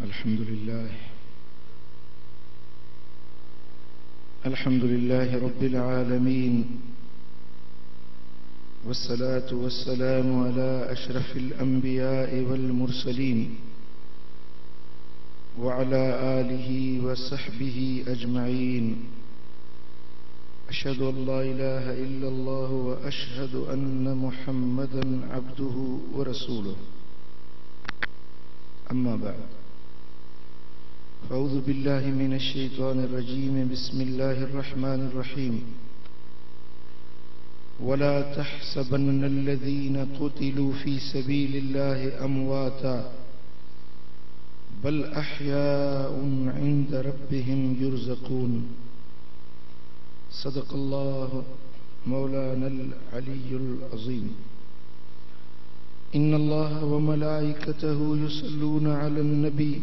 الحمد لله رب العالمين، والصلاة والسلام على أشرف الأنبياء والمرسلين وعلى آله وصحبه أجمعين. أشهد أن لا إله إلا الله وأشهد أن محمدا عبده ورسوله. أما بعد، أعوذ بالله من الشيطان الرجيم. بسم الله الرحمن الرحيم. ولا تحسبن الذين قتلوا في سبيل الله أمواتا بل أحياء عند ربهم يرزقون. صدق الله مولانا العلي العظيم. إن الله وملائكته يصلون على النبي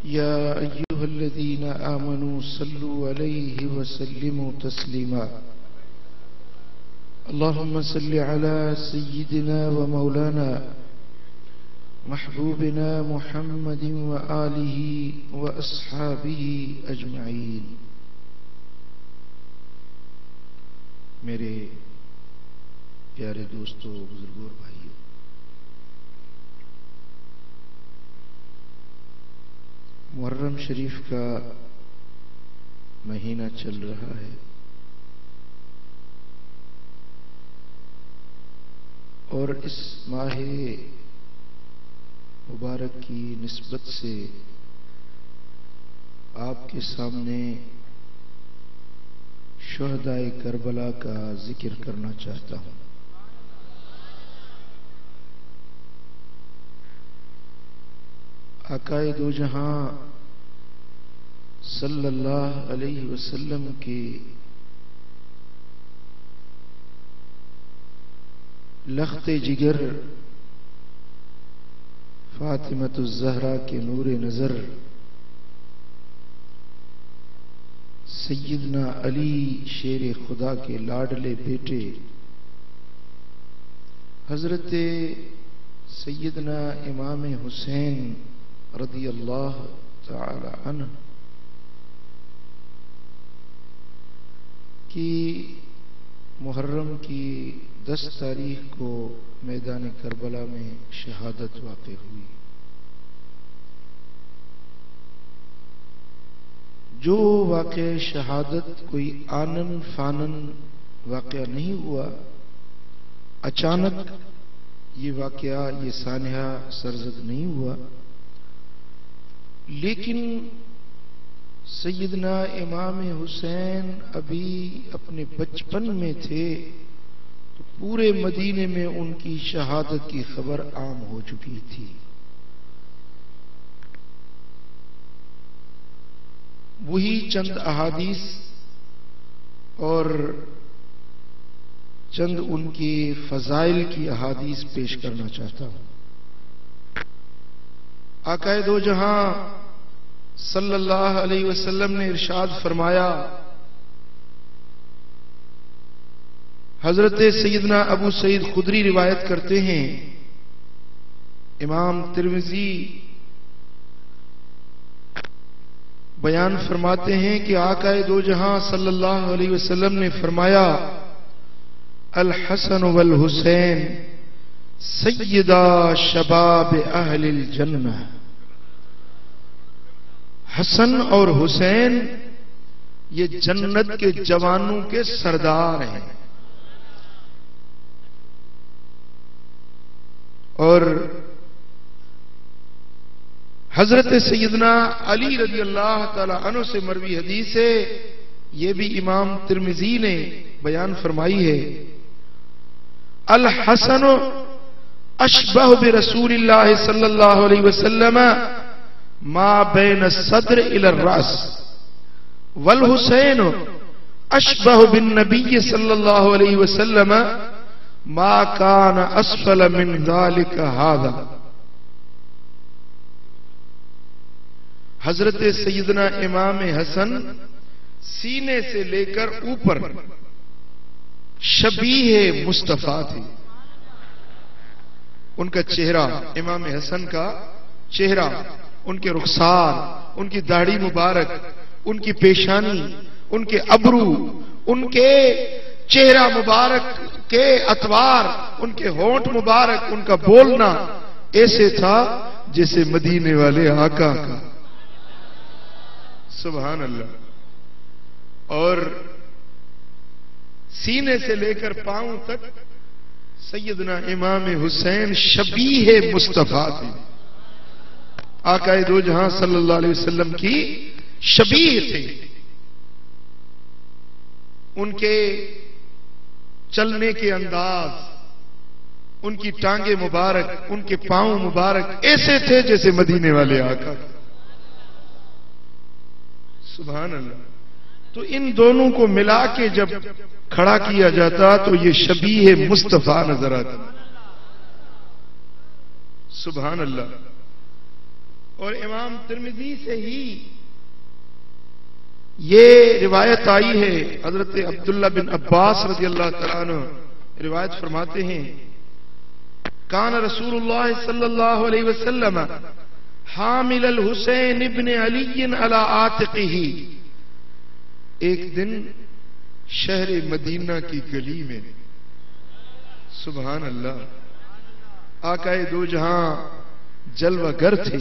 يا أيها الذين آمنوا صلوا عليه وسلموا تسليما. اللهم صل على سيدنا ومولانا محبوبنا محمد وآله وأصحابه أجمعين. میرے پیارے دوستو، بزرگوں اور بھائیوں، محرم شریف کا مہینہ چل رہا ہے اور اس ماہ مبارک کی نسبت سے آپ کے سامنے شہدائے کربلا کا ذکر کرنا چاہتا ہوں. آقائے دو جہاں صلی اللہ علیہ وسلم کے لخت جگر فاطمۃ الزہرا کے نور نظر سیدنا علی شیر خدا کے لاڈلے بیٹے حضرت سیدنا امام حسین رضی اللہ تعالی عنہ کی محرم کی 10 تاریخ کو میدان کربلا میں شہادت واقع ہوئی. جو واقع شہادت کوئی آنن فانن واقعہ نہیں ہوا، اچانک یہ واقعہ، یہ سانحہ سرزد نہیں ہوا، لیکن سیدنا امام حسین ابھی اپنے بچپن میں تھے تو پورے مدینے میں ان کی شہادت کی خبر عام ہو چکی تھی. وہی چند احادیث اور چند ان کی فضائل کی احادیث پیش کرنا چاہتا ہوں. آقائے دو جہاں صلی اللہ علیہ وسلم نے ارشاد فرمایا، حضرت سیدنا ابو سعید خدری روایت کرتے ہیں، امام ترمذی بیان فرماتے ہیں کہ آقائے دو جہاں صلی اللہ علیہ وسلم نے فرمایا، الحسن والحسین سیدہ شباب اہل الجنہ. حسن اور حسین یہ جنت کے جوانوں کے سردار ہیں. اور حضرت سیدنا علی رضی اللہ تعالی عنہ سے مروی حدیث ہے، یہ بھی امام ترمذی نے بیان فرمائی ہے، الحسن اشبہ برسول اللہ صلی اللہ علیہ وسلم ما بین الصدر الى الراس، والحسین اشبہ بالنبی صلی اللہ علیہ وسلم ما کان اسفل من ذلك هذا. حضرت سیدنا امام حسن سینے سے لے کر اوپر شبیہ مصطفیٰ تھے. ان کا چہرہ امام حسن کا چہرہ، ان کے رخسار، ان کی داڑھی مبارک، ان کی پیشانی، ان کے ابرو، ان کے چہرہ مبارک کے اطوار، ان کے ہونٹ مبارک، ان کا بولنا ایسے تھا جیسے مدینے والے آقا کا، سبحان اللہ. اور سینے سے لے کر پاؤں تک سیدنا امام حسین شبیہ مصطفیٰ تھے، آقا دو جہاں صلی اللہ علیہ وسلم کی شبیہ تھے. ان کے چلنے کے انداز، ان کی ٹانگیں مبارک، ان کے پاؤں مبارک ایسے تھے جیسے مدینے والے آقا، سبحان اللہ. تو ان دونوں کو ملا کے جب کھڑا کیا جاتا تو یہ شبیہ مصطفیٰ نظر آتا، سبحان اللہ. اور امام ترمذی سے ہی یہ روایت آئی ہے، حضرت عبداللہ بن عباس رضی اللہ تعالیٰ عنہ روایت فرماتے ہیں، کان رسول اللہ صلی اللہ علیہ وسلم حامل الحسین ابن علی علی عاتقہ. ایک دن شہر مدینہ کی گلی میں، سبحان اللہ، آقا دو جہاں جلوہ گر تھے،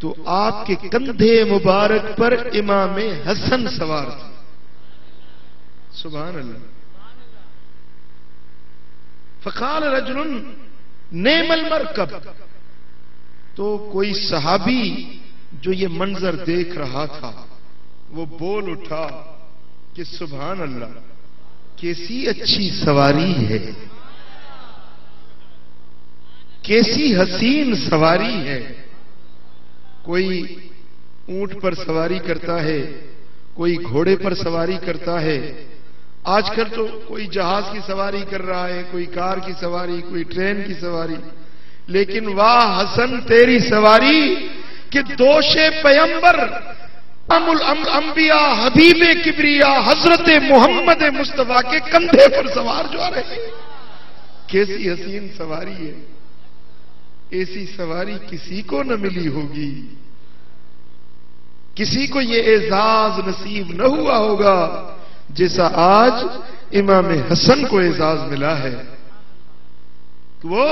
تو آپ کے کندھے مبارک پر امام حسن سوار تھے، سبحان اللہ. فقال رجل نعم المرکب. تو کوئی صحابی جو یہ منظر دیکھ رہا تھا وہ بول اٹھا کہ سبحان اللہ، کیسی اچھی سواری ہے، کیسی حسین سواری ہے. کوئی اونٹ پر سواری کرتا ہے، کوئی گھوڑے پر سواری کرتا ہے، آج کل تو کوئی جہاز کی سواری کر رہا ہے، کوئی کار کی سواری، کوئی ٹرین کی سواری. لیکن واہ حسن تیری سواری کہ دوش پیمبر ام الانبیاء حبیب کبریا حضرت محمد مصطفیٰ کے کندھے پر سوار جو آ رہے ہیں. کیسی حسین سواری ہے، ایسی سواری کسی کو نہ ملی ہوگی، کسی کو یہ اعزاز نصیب نہ ہوا ہوگا جیسا آج امام حسن کو اعزاز ملا ہے. وہ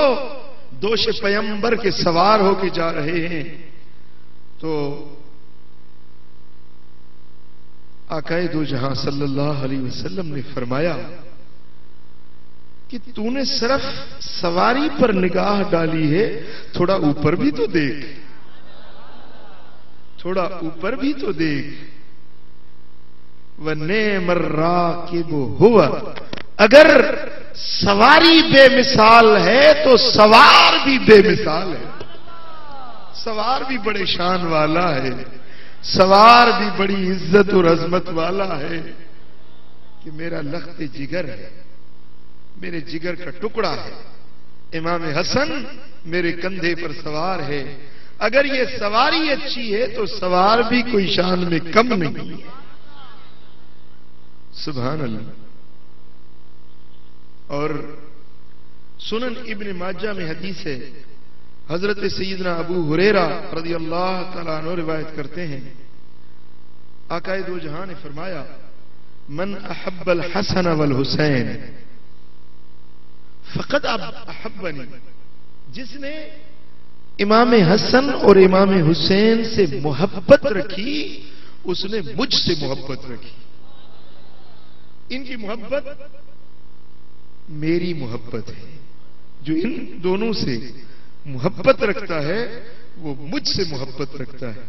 دوش پیمبر کے سوار ہو کے جا رہے ہیں. تو آقا دو جہاں صلی اللہ علیہ وسلم نے فرمایا کہ تو نے صرف سواری پر نگاہ ڈالی ہے، تھوڑا اوپر بھی تو دیکھ، تھوڑا اوپر بھی تو دیکھ. وَنِعْمَ الرَّاكِبُ هُوَ. اگر سواری بے مثال ہے تو سوار بھی بے مثال ہے. سوار بھی بڑے شان والا ہے، سوار بھی بڑی عزت اور عظمت والا ہے کہ میرا لخت جگر ہے، میرے جگر کا ٹکڑا ہے، امام حسن میرے کندھے پر سوار ہے. اگر یہ سواری اچھی ہے تو سوار بھی کوئی شان میں کم نہیں ہے، سبحان اللہ. اور سنن ابن ماجہ میں حدیث ہے، حضرت سیدنا ابو ہریرہ رضی اللہ تعالیٰ عنہ روایت کرتے ہیں، آقا دو جہاں نے فرمایا من احب الحسن والحسین فقد احبنی. جس نے امام حسن اور امام حسین سے محبت رکھی اس نے مجھ سے محبت رکھی. ان کی محبت میری محبت ہے. جو ان دونوں سے محبت رکھتا ہے وہ مجھ سے محبت رکھتا ہے.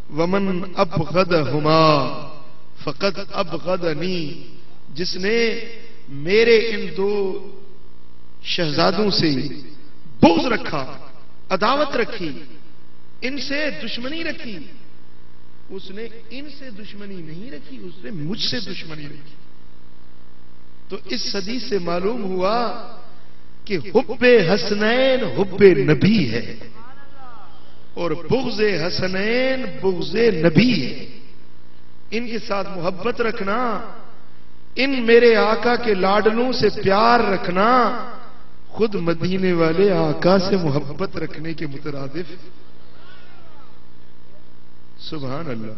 ومن ابغضہما فقد ابغضنی. جس نے میرے ان دو شہزادوں سے بغض رکھا، عداوت رکھی، ان سے دشمنی رکھی، اس نے ان سے دشمنی نہیں رکھی، اس نے مجھ سے دشمنی رکھی. تو اس حدیث سے معلوم ہوا کہ حب حسنین حب نبی ہے اور بغض حسنین بغض نبی ہے. ان کے ساتھ محبت رکھنا، ان میرے آقا کے لاڈلوں سے پیار رکھنا خود مدینے والے آقا سے محبت رکھنے کے مترادف. سبحان اللہ.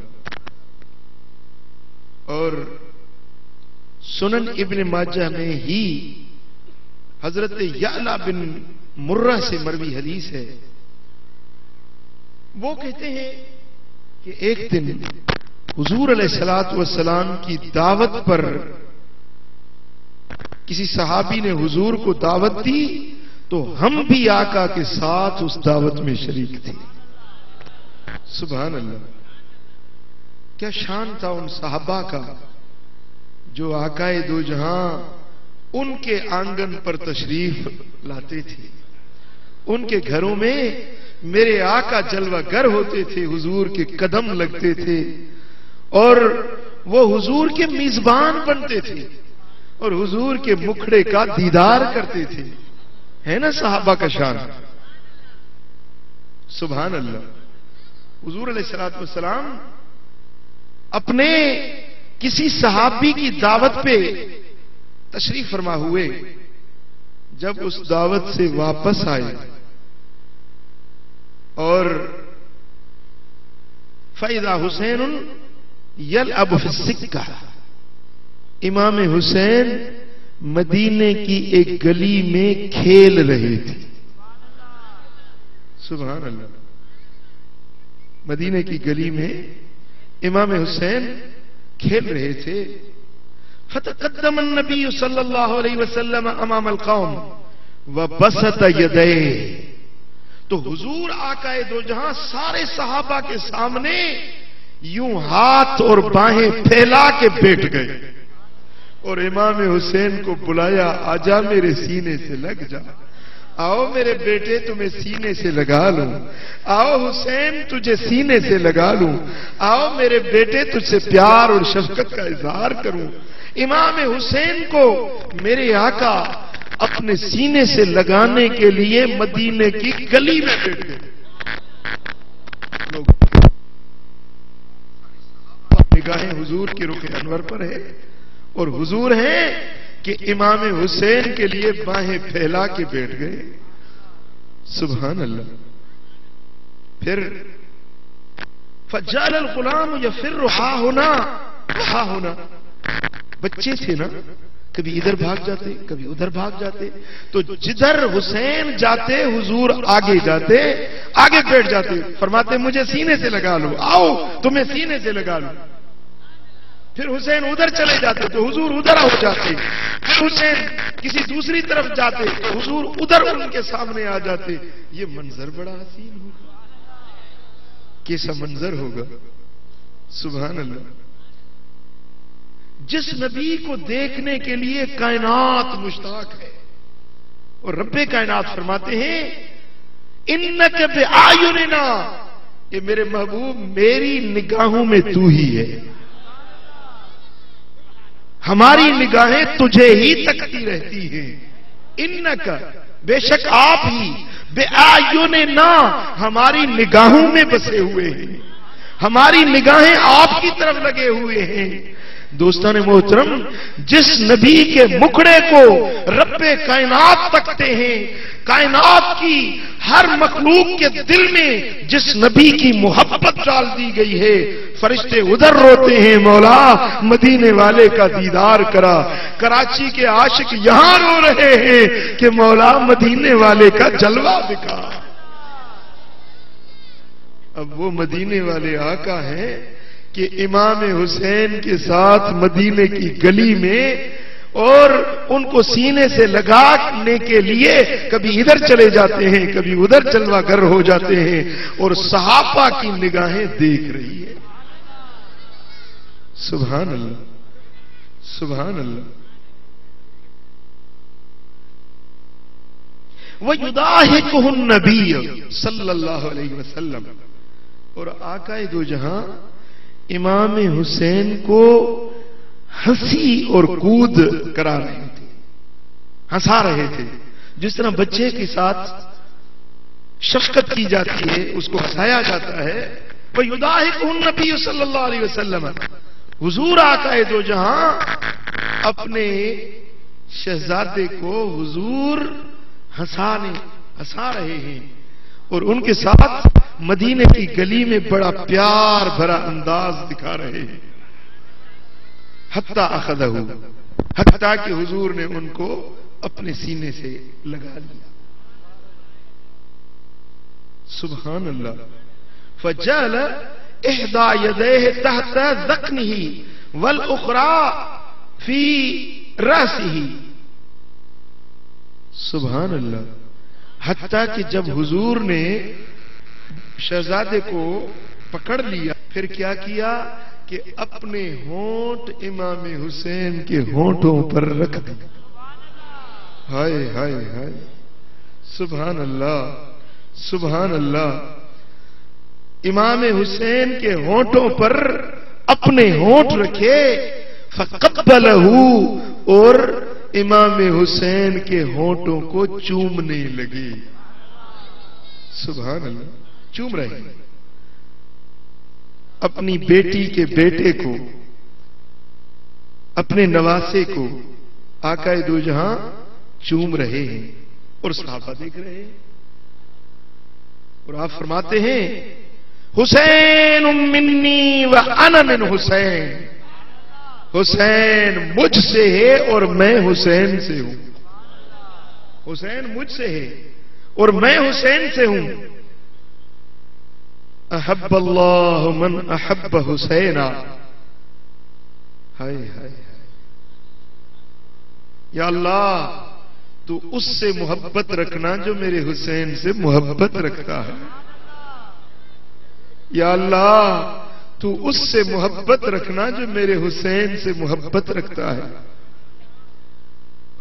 اور سنن ابن ماجہ میں ہی حضرت یعلا بن مرہ سے مروی حدیث ہے. وہ کہتے ہیں کہ ایک دن حضور علیہ الصلوۃ والسلام کی دعوت پر کسی صحابی نے حضور کو دعوت دی تو ہم بھی آقا کے ساتھ اس دعوت میں شریک تھے. سبحان اللہ. کیا شان تھا ان صحابہ کا جو آقا دو جہاں ان کے آنگن پر تشریف لاتے تھے. ان کے گھروں میں میرے آقا جلوہ گر ہوتے تھے, حضور کے قدم لگتے تھے اور وہ حضور کے میزبان بنتے تھے اور حضور کے مکھڑے کا دیدار کرتے تھے. ہے نا صحابہ کا شان. سبحان اللہ. حضور علیہ الصلوۃ والسلام اپنے کسی صحابی کی دعوت پہ تشریف فرما ہوئے. جب اس دعوت سے واپس آئے اور فَإِذَا حُسَيْنٌ يَلْعَبُ فِي السِّكَّةِ, امام حسین مدینے کی ایک گلی میں کھیل رہے تھے. سبحان اللہ. مدینے کی گلی میں امام حسین کھیل رہے تھے. فتقدم النبی صلی اللہ علیہ وسلم امام القوم وبسط یدیہ, تو حضور آقا دو جہاں سارے صحابہ کے سامنے یوں ہاتھ اور باہیں پھیلا کے بیٹھ گئے اور امام حسین کو بلایا, آجا میرے سینے سے لگ جا, آؤ میرے بیٹے تمہیں سینے سے لگا لوں, آؤ حسین تجھے سینے سے لگا لوں, آؤ میرے بیٹے تجھ سے پیار اور شفقت کا اظہار کروں. امام حسین کو میرے آقا اپنے سینے سے لگانے کے لیے مدینے کی گلی میں بیٹھ گئے. نگاہیں حضور کے رخ انور پر ہے اور حضور ہیں کہ امام حسین کے لیے باہیں پھیلا کے بیٹھ گئے. سبحان اللہ. پھر فجعل الغلام یفر ہا ہونا, بچے تھے نا, کبھی ادھر بھاگ جاتے کبھی ادھر بھاگ جاتے, تو جدھر حسین جاتے حضور آگے جاتے, آگے بیٹھ جاتے, فرماتے مجھے سینے سے لگا لو, آؤ تمہیں سینے سے لگا لو. پھر حسین ادھر چلے جاتے تو حضور ادھر ہو جاتے, پھر حسین کسی دوسری طرف جاتے حضور ادھر ان کے سامنے آ جاتے. یہ منظر بڑا حسین ہوگا, کیسا منظر ہوگا. سبحان اللہ. جس نبی کو دیکھنے کے لیے کائنات مشتاق ہے, اور رب کائنات فرماتے ہیں انک بأعیننا, کہ میرے محبوب میری نگاہوں میں تو ہی ہے, ہماری نگاہیں تجھے ہی تکتی رہتی ہیں. انک, بے شک آپ ہی, بأعیننا, ہماری نگاہوں میں بسے ہوئے ہیں, ہماری نگاہیں آپ کی طرف لگے ہوئے ہیں. دوستان محترم, جس نبی کے مکھڑے کو رب کائنات تکتے ہیں, کائنات کی ہر مخلوق کے دل میں جس نبی کی محبت ڈال دی گئی ہے, فرشتے ادھر روتے ہیں مولا مدینے والے کا دیدار کرا. کراچی کے عاشق یہاں رو رہے ہیں کہ مولا مدینے والے کا جلوہ دکھا. اب وہ مدینے والے آقا ہیں کہ امام حسین کے ساتھ مدینے کی گلی میں, اور ان کو سینے سے لگانے کے لیے کبھی ادھر چلے جاتے ہیں کبھی ادھر جلوہ گر ہو جاتے ہیں, اور صحابہ کی نگاہیں دیکھ رہی ہے. سبحان اللہ. سبحان اللہ. وَيُضَاحِكُهُ النَّبِيُّ صلی اللہ علیہ وسلم, اور آقا دو جہاں امام حسین کو ہنسی اور کود کرا رہے تھے, ہنسا رہے تھے. جس طرح بچے کے ساتھ شفقت کی جاتی ہے, اس کو ہنسایا جاتا ہے. وَيُضَاحِكُهُ النَّبِيُّ صلی اللہ علیہ وسلم, حضور آقا دو جہاں اپنے شہزادے کو حضور ہنسا رہے ہیں اور ان کے ساتھ مدینے کی گلی میں بڑا پیار بھرا انداز دکھا رہے ہیں. حتی اخذہ، حتی کہ حضور نے ان کو اپنے سینے سے لگا لیا. سبحان اللہ. فجعل احدى يديه تحت ذقنه والاخرى في راسه. سبحان اللہ. حتیٰ کہ جب حضور نے شہزادے کو پکڑ لیا پھر کیا کیا کہ اپنے ہونٹ امام حسین کے ہونٹوں پر رکھ دیا. ہائے ہائے ہائے. سبحان اللہ سبحان اللہ. امام حسین کے ہونٹوں پر اپنے ہونٹ رکھے. فقبلہ، اور امام حسین کے ہونٹوں کو چومنے لگے. سبحان اللہ. چوم رہے ہیں اپنی بیٹی کے بیٹے کو، اپنے نواسے کو آقا دو جہاں چوم رہے ہیں اور صحابہ دیکھ رہے ہیں. اور آپ فرماتے ہیں حسین منی و انا من حسین. حسین مجھ سے ہے اور میں حسین سے ہوں. حسین مجھ سے ہے اور میں حسین سے ہوں. احب اللہ من احب حسینا. ہائے ہائے ہائے. یا اللہ تو اس سے محبت رکھنا جو میرے حسین سے محبت رکھتا ہے. یا اللہ تو اس سے محبت رکھنا جو میرے حسین سے محبت رکھتا ہے.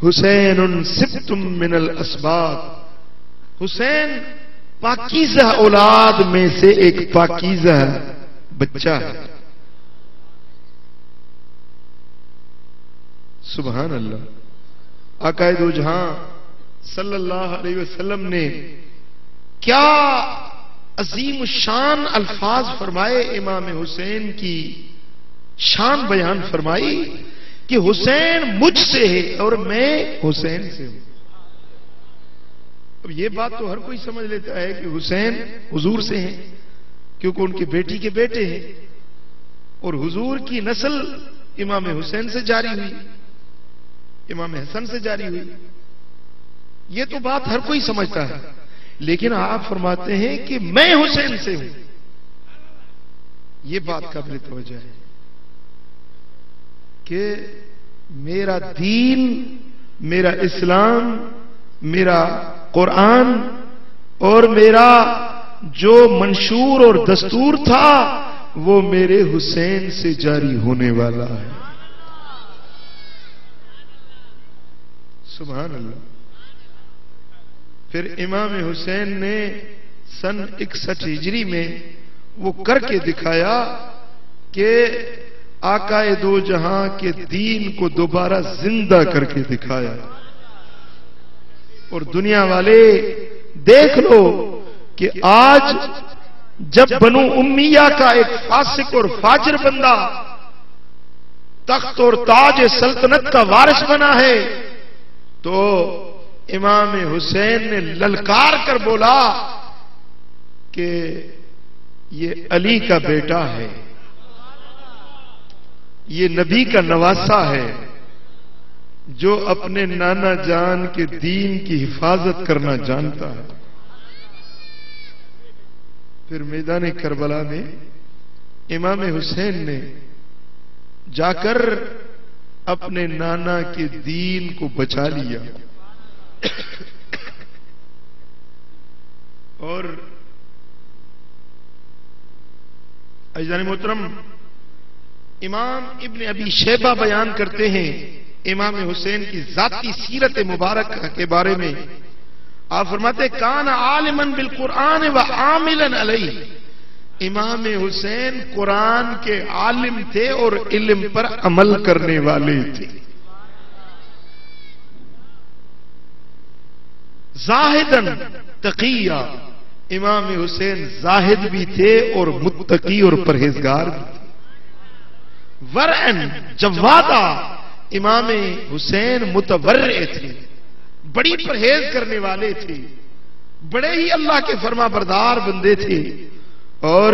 حسین سبت من الاسباط. حسین پاکیزہ اولاد میں سے ایک پاکیزہ بچہ ہے. سبحان اللہ. آقا دو جہاں صلی اللہ علیہ وسلم نے کیا عظیم شان الفاظ فرمائے. امام حسین کی شان بیان فرمائی کہ حسین مجھ سے ہے اور میں حسین سے ہوں. اب یہ بات تو ہر کوئی سمجھ لیتا ہے کہ حسین حضور سے ہیں کیونکہ ان کی بیٹی کے بیٹے ہیں اور حضور کی نسل امام حسین سے جاری ہوئی، امام حسن سے جاری ہوئی. یہ تو بات ہر کوئی سمجھتا ہے، لیکن آپ فرماتے ہیں کہ میں حسین سے ہوں. یہ بات قابل توجہ ہے کہ میرا دین، میرا اسلام، میرا قرآن اور میرا جو منشور اور دستور تھا وہ میرے حسین سے جاری ہونے والا ہے. سبحان اللہ. پھر امام حسین نے سن 61 ہجری میں وہ کر کے دکھایا کہ آقا دو جہاں کے دین کو دوبارہ زندہ کر کے دکھایا. اور دنیا والے دیکھ لو کہ آج جب بنو امیہ کا ایک فاسق اور فاجر بندہ تخت اور تاج سلطنت کا وارث بنا ہے تو امام حسین نے للکار کر بولا کہ یہ علی کا بیٹا ہے، یہ نبی کا نواسا ہے جو اپنے نانا جان کے دین کی حفاظت کرنا جانتا ہے. پھر میدان کربلا میں امام حسین نے جا کر اپنے نانا کے دین کو بچا لیا. اور عزیزان محترم، امام ابن ابی شیبہ بیان کرتے ہیں امام حسین کی ذاتی سیرت مبارکہ کے بارے میں. آپ فرماتے کان عالما بالقرآن و عاملا علیہ. امام حسین قرآن کے عالم تھے اور علم پر عمل کرنے والے تھے. زاہدن تقیہ. امام حسین زاہد بھی تھے اور متقی اور پرہیزگار بھی تھے. ورعن جوادا. امام حسین متورع تھے، بڑی پرہیز کرنے والے تھے، بڑے ہی اللہ کے فرما بردار بندے تھے اور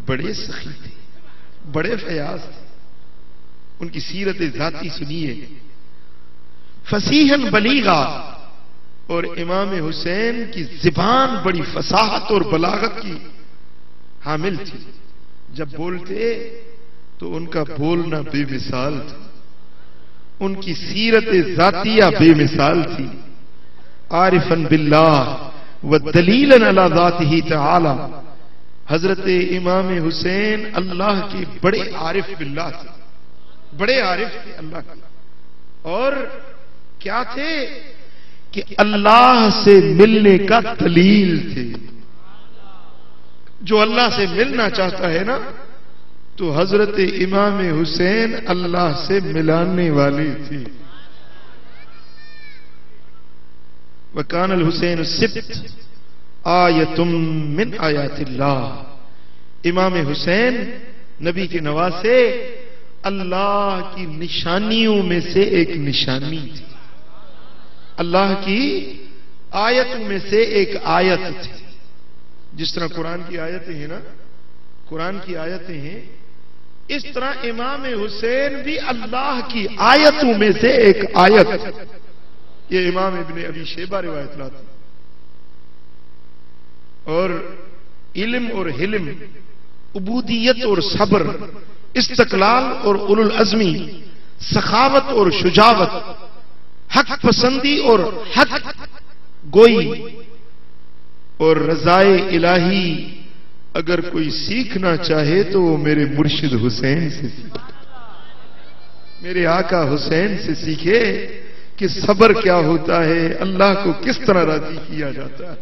بڑے سخی تھے، بڑے فیاض تھے. ان کی سیرت ذاتی سنیے. فصیحاً بلیغا، اور امام حسین کی زبان بڑی فصاحت اور بلاغت کی حامل تھی. جب بولتے تو ان کا بولنا بے مثال تھا، ان کی سیرت ذاتیہ بے مثال تھی. عارفاً باللہ ودلیلاً علی ذاتہ تعالی، حضرت امام حسین اللہ کے بڑے عارف باللہ تھے، بڑے عارف تھے اللہ کے. اور کیا تھے کہ اللہ سے ملنے کا دلیل تھے. جو اللہ سے ملنا چاہتا ہے نا تو حضرت امام حسین اللہ سے ملانے والے تھے. وَكَانَ الْحُسَيْنُ السِّبْتُ آیَةٌ مِّنْ آیَاتِ اللَّهِ. امام حسین نبی کے نواسے، اللہ کی نشانیوں میں سے ایک نشانی تھی، اللہ کی آیتوں میں سے ایک آیت تھی. جس طرح قرآن کی آیتیں ہیں نا، قرآن کی آیتیں ہیں، اس طرح امام حسین بھی اللہ کی آیتوں میں سے ایک آیت. یہ امام ابن ابی شیبہ روایت لاتے. اور علم اور حلم، عبودیت اور صبر، استقلال اور اولو العزمی، سخاوت اور شجاعت، حق پسندی اور حق گوئی اور رضائے الہی اگر کوئی سیکھنا چاہے تو وہ میرے مرشد حسین سے سیکھے، میرے آقا حسین سے سیکھے کہ صبر کیا ہوتا ہے، اللہ کو کس طرح راضی کیا جاتا ہے.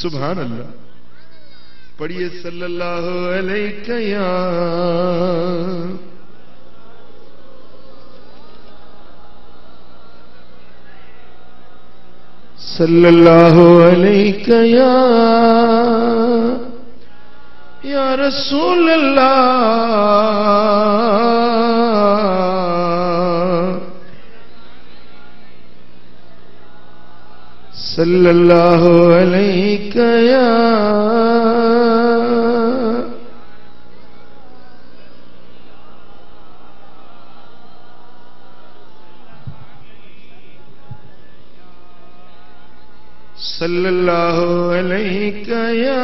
سبحان اللہ. پڑھیے صلی اللہ علیہ یا صلی اللہ علیہ یا رسول اللہ. صلی اللہ علیہ یا صلی اللہ علیہ یا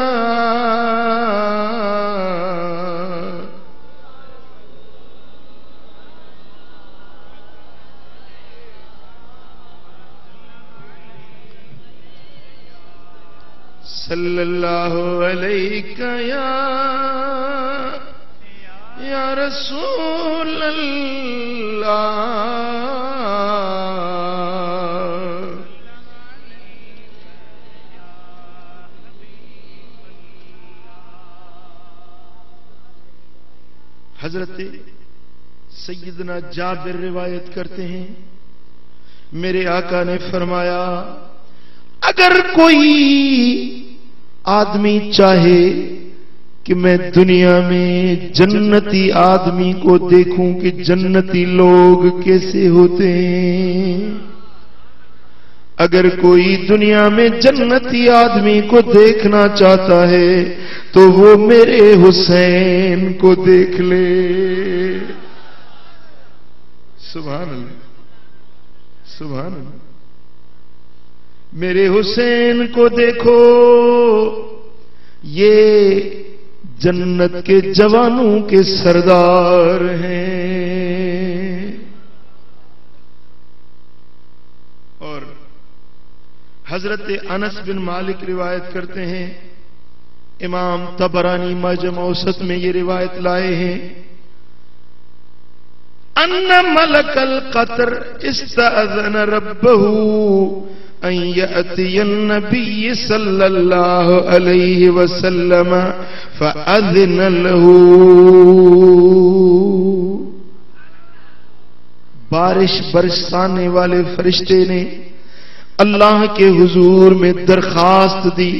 صلی اللہ علیہ یا رسول اللہ. حضرت سیدنا جابر روایت کرتے ہیں، میرے آقا نے فرمایا اگر کوئی آدمی چاہے کہ میں دنیا میں جنتی آدمی کو دیکھوں کہ جنتی لوگ کیسے ہوتے ہیں، اگر کوئی دنیا میں جنتی آدمی کو دیکھنا چاہتا ہے تو وہ میرے حسین کو دیکھ لے. سبحان اللہ، سبحان اللہ. میرے حسین کو دیکھو، یہ جنت کے جوانوں کے سردار ہیں. اور حضرت انس بن مالک روایت کرتے ہیں، امام طبرانی معجم اوسط میں یہ روایت لائے ہیں، ان ملک القطر استأذن ربہ ان یأتی النبی صلی اللہ علیہ وسلم فأذن له. بارش برسانے والے فرشتے نے اللہ کے حضور میں درخواست دی،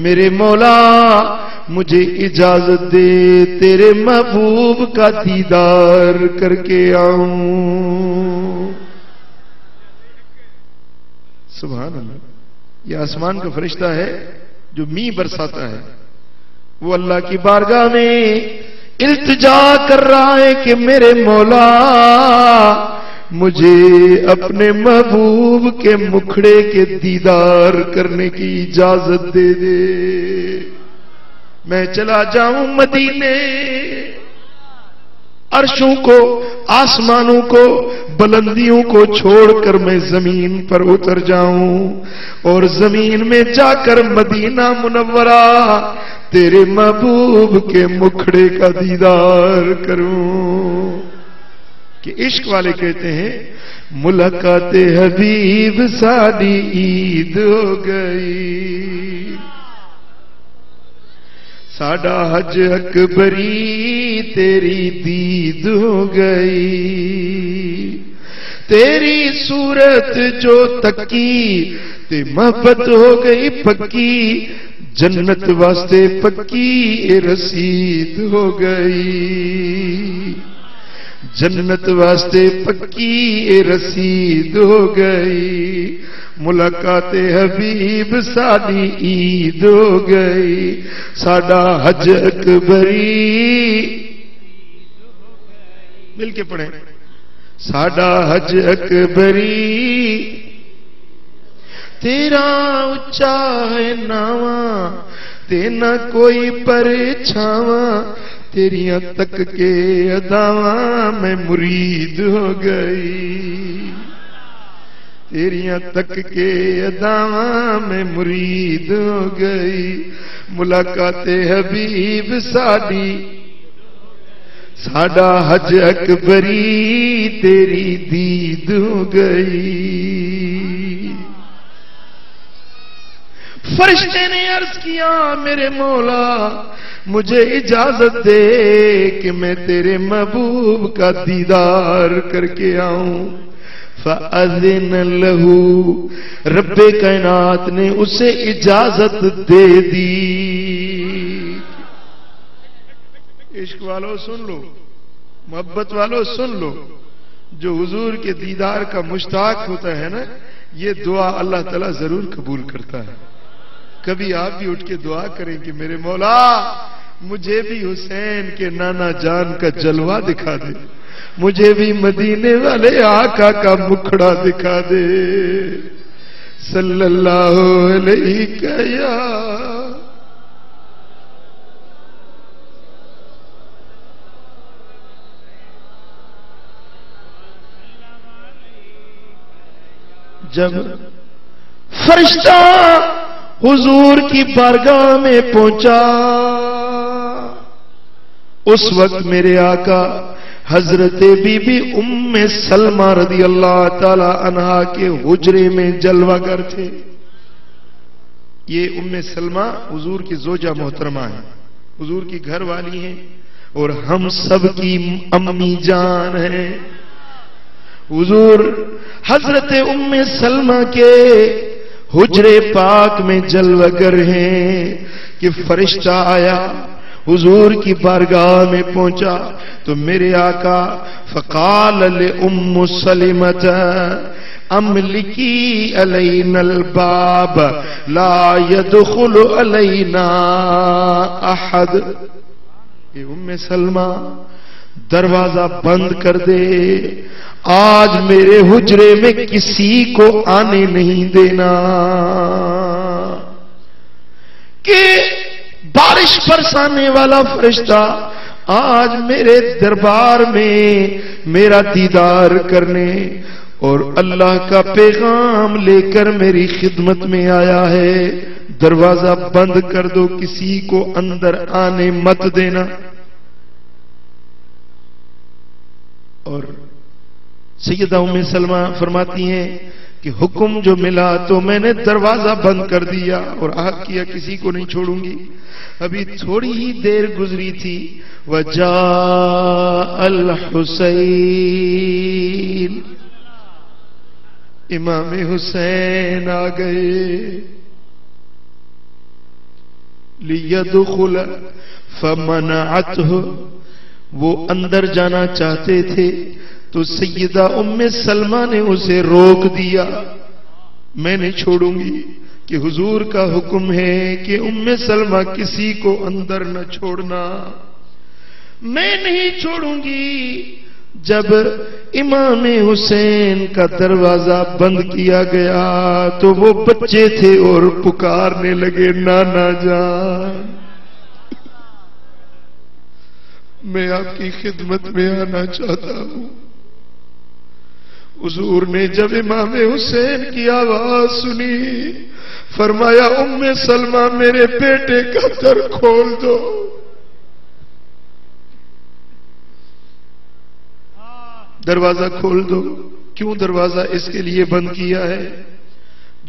میرے مولا مجھے اجازت دے تیرے محبوب کا دیدار کر کے آؤں. سبحان اللہ. یہ آسمان کا فرشتہ ہے جو می برساتا ہے. وہ اللہ کی بارگاہ میں التجا کر رہا ہے کہ میرے مولا مجھے اپنے محبوب کے مکھڑے کے دیدار کرنے کی اجازت دے دے. میں چلا جاؤں مدینے، عرشوں کو، آسمانوں کو، بلندیوں کو چھوڑ کر میں زمین پر اتر جاؤں اور زمین میں جا کر مدینہ منورہ تیرے محبوب کے مکھڑے کا دیدار کروں. کہ عشق والے کہتے ہیں ملاقات حبیب ساری عید ہو گئی، ساڈا حج اکبری تیری دید ہو گئی، تیری صورت جو تکی تے محبت ہو گئی پکی، جنت واسطے پکی رسید ہو گئی، جنت واسطے پکی رسید ہو گئی، ملاقات حبیب ساری عید ہو گئی، ساڈا حج اکبری. مل کے پڑھیں. ساڈا حج اکبری تیرا اچا ہے ناواں تے نہ کوئی پرچھاواں، تیریاں تک کے اداواں میں مرید ہو گئی، تیریاں تک کے اداواں میں مرید ہو گئی، ملاقات حبیب ساڈی ساڈا حج اکبری تیری دید ہو گئی. فرشتے نے عرض کیا میرے مولا مجھے اجازت دے کہ میں تیرے محبوب کا دیدار کر کے آؤں. فَأَذِنَ لَهُ، رب کائنات نے اسے اجازت دے دی. عشق والو سن لو، محبت والو سن لو، جو حضور کے دیدار کا مشتاق ہوتا ہے نا، یہ دعا اللہ تعالیٰ ضرور قبول کرتا ہے. کبھی آپ بھی اٹھ کے دعا کریں کہ میرے مولا مجھے بھی حسین کے نانا جان کا جلوہ دکھا دے، مجھے بھی مدینے والے آقا کا مکھڑا دکھا دے، صلی اللہ علیہ وسلم. جب فرشتہ حضور کی بارگاہ میں پہنچا اس وقت میرے آقا حضرت بی بی ام سلمہ رضی اللہ تعالی عنہا کے حجرے میں جلوہ گر تھے. یہ ام سلمہ حضور کی زوجہ محترمہ ہیں، حضور کی گھر والی ہیں اور ہم سب کی امی جان ہیں. حضور حضرت ام سلمہ کے حجرے پاک میں جلوہ گر ہیں کہ فرشتہ آیا حضور کی بارگاہ میں پہنچا تو میرے آقا فقال لأم سلمة املکی علینا الباب لا يدخل علینا احد. اے ام سلمہ دروازہ بند کر دے، آج میرے حجرے میں کسی کو آنے نہیں دینا. کہ بارش برسانے والا فرشتہ آج میرے دربار میں میرا دیدار کرنے اور اللہ کا پیغام لے کر میری خدمت میں آیا ہے، دروازہ بند کر دو، کسی کو اندر آنے مت دینا. اور سیدہ ام سلمہ فرماتی ہیں کہ حکم جو ملا تو میں نے دروازہ بند کر دیا اور عہد کیا کسی کو نہیں چھوڑوں گی. ابھی تھوڑی ہی دیر گزری تھی وجاء الحسین، امام حسین آ گئے. لیدخل فمنعته، وہ اندر جانا چاہتے تھے تو سیدہ ام سلمہ نے اسے روک دیا. میں نہیں چھوڑوں گی کہ حضور کا حکم ہے کہ ام سلمہ کسی کو اندر نہ چھوڑنا. میں نہیں چھوڑوں گی. جب امام حسین کا دروازہ بند کیا گیا تو وہ بچے تھے اور پکارنے لگے نانا جان میں آپ کی خدمت میں آنا چاہتا ہوں. حضور نے جب امام حسین کی آواز سنی فرمایا ام سلمہ میرے بیٹے کا در کھول دو. دروازہ کھول دو. کیوں دروازہ اس کے لیے بند کیا ہے؟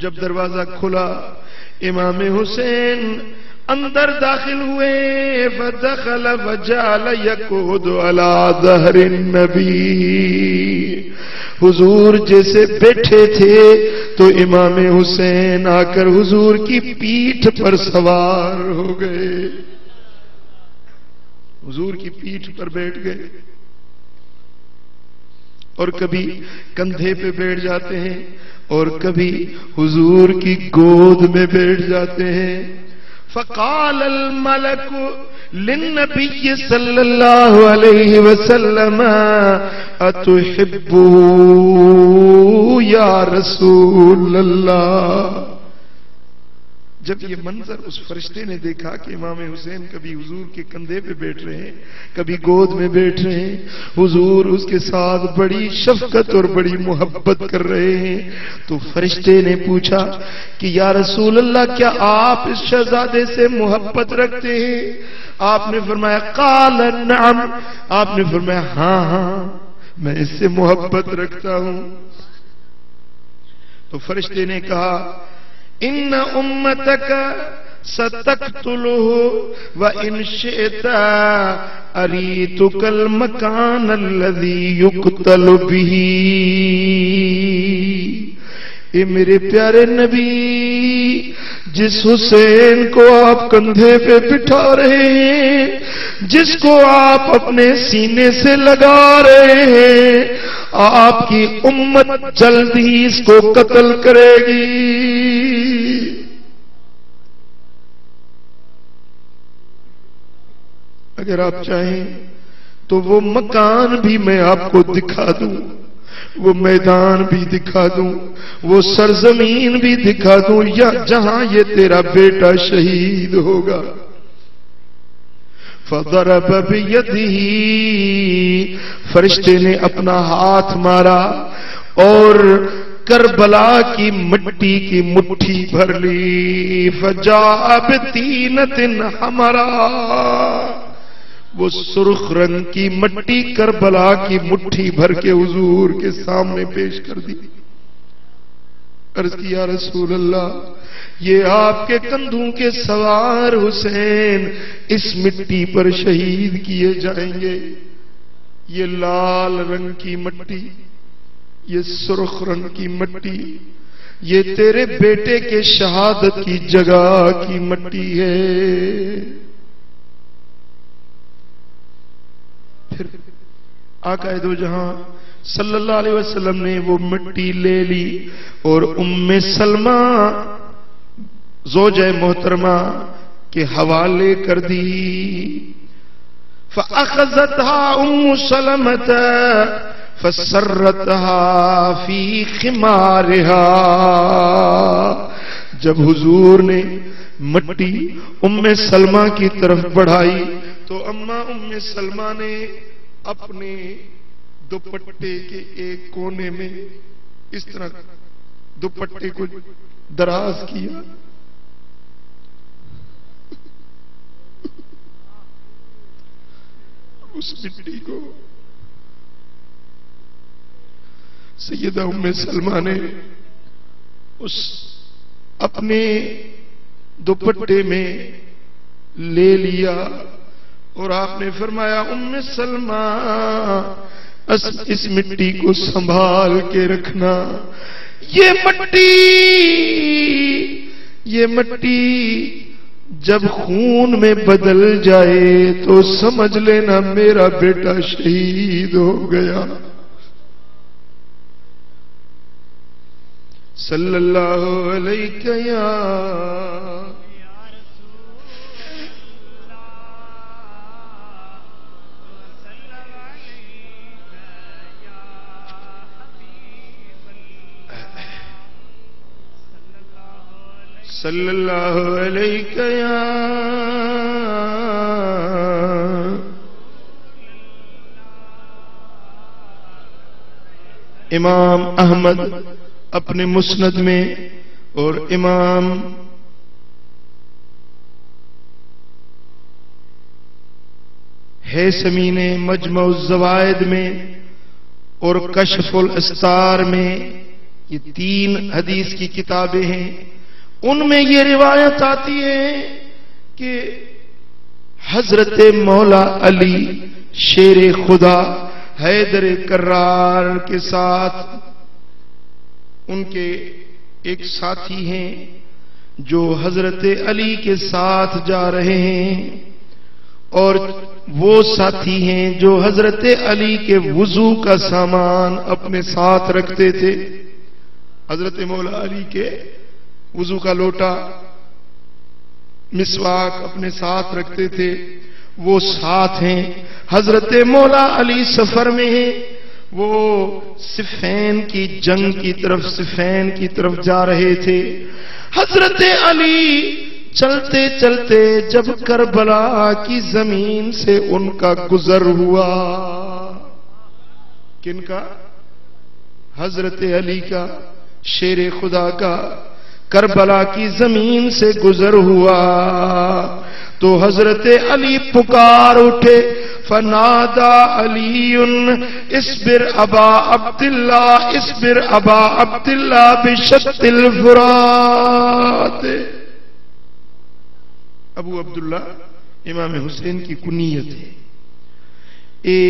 جب دروازہ کھلا امام حسین اندر داخل ہوئے. فدخل وجعل يقعد على ظهر النبي. حضور جیسے بیٹھے تھے تو امام حسین آ کر حضور کی پیٹھ پر سوار ہو گئے. حضور کی پیٹھ پر بیٹھ گئے اور کبھی کندھے پہ بیٹھ جاتے ہیں اور کبھی حضور کی گود میں بیٹھ جاتے ہیں. فقال الملك للنبي صلى الله عليه وسلم اتحب يا رسول الله. جب یہ منظر اس فرشتے نے دیکھا کہ امام حسین کبھی حضور کے کندھے پہ بیٹھ رہے ہیں کبھی گود میں بیٹھ رہے ہیں, حضور اس کے ساتھ بڑی شفقت اور بڑی محبت کر رہے ہیں, تو فرشتے نے پوچھا کہ یا رسول اللہ کیا آپ اس شہزادے سے محبت رکھتے ہیں؟ آپ نے فرمایا قال نعم. آپ نے فرمایا ہاں ہاں میں اس سے محبت رکھتا ہوں. تو فرشتے نے کہا ان امتک ستقتلہ وان شئت اریتک المکان الذی یقتل بہ. اے میرے پیارے نبی, جس حسین کو آپ کندھے پہ بٹھا رہے ہیں, جس کو آپ اپنے سینے سے لگا رہے ہیں, آپ کی امت جلد ہی اس کو قتل کرے گی. اگر آپ چاہیں تو وہ مکان بھی میں آپ کو دکھا دوں, وہ میدان بھی دکھا دوں, وہ سرزمین بھی دکھا دوں یا جہاں یہ تیرا بیٹا شہید ہوگا. فضرب بیدہ, فرشتے نے اپنا ہاتھ مارا اور کربلا کی مٹی کی مٹھی بھر لی. فجاء بطینۃ حمراء, وہ سرخ رنگ کی مٹی کربلا کی مٹھی بھر کے حضور کے سامنے پیش کر دی. عرض کی یا رسول اللہ یہ آپ کے کندھوں کے سوار حسین اس مٹی پر شہید کیے جائیں گے. یہ لال رنگ کی مٹی, یہ سرخ رنگ کی مٹی, یہ تیرے بیٹے کے شہادت کی جگہ کی مٹی ہے. پھر آقا دو جہاں صلی اللہ علیہ وسلم نے وہ مٹی لے لی اور ام سلمہ زوجہ محترمہ کے حوالے کر دی. فأخذتها ام سلمة فسرتها في خمارها. جب حضور نے مٹی ام سلمہ کی طرف بڑھائی تو اماں ام سلمہ نے اپنے دوپٹے کے ایک کونے میں اس طرح دوپٹے کو دراز کیا, اس مٹی کو سیدہ ام سلمہ نے اس اپنے دوپٹے میں لے لیا اور آپ نے فرمایا ام سلمہ اس مٹی کو سنبھال کے رکھنا. یہ مٹی جب خون میں بدل جائے تو سمجھ لینا میرا بیٹا شہید ہو گیا. صلی اللہ علیہ یا صلی اللہ علیہ یا امام احمد اپنے مسند میں اور امام ہیثمی نے مجمع الزوائد میں اور کشف الاستار میں، یہ 3 حدیث کی کتابیں ہیں، ان میں یہ روایت آتی ہے کہ حضرت مولا علی شیر خدا حیدر کرار کے ساتھ ان کے ایک ساتھی ہیں جو حضرت علی کے ساتھ جا رہے ہیں، اور وہ ساتھی ہیں جو حضرت علی کے وضو کا سامان اپنے ساتھ رکھتے تھے۔ حضرت مولا علی کے وضو کا لوٹا، مسواک اپنے ساتھ رکھتے تھے، وہ ساتھ ہیں۔ حضرت مولا علی سفر میں ہیں، وہ صفین کی جنگ کی طرف، صفین کی طرف جا رہے تھے۔ حضرت علی چلتے چلتے جب کربلا کی زمین سے ان کا گزر ہوا، کن کا؟ حضرت علی کا، شیر خدا کا، کربلا کی زمین سے گزر ہوا تو حضرت علی پکار اٹھے، فنادا علی اصبر ابا عبداللہ، اصبر ابا عبداللہ بشط الفرات۔ ابو عبداللہ امام حسین کی کنیت ہے۔ اے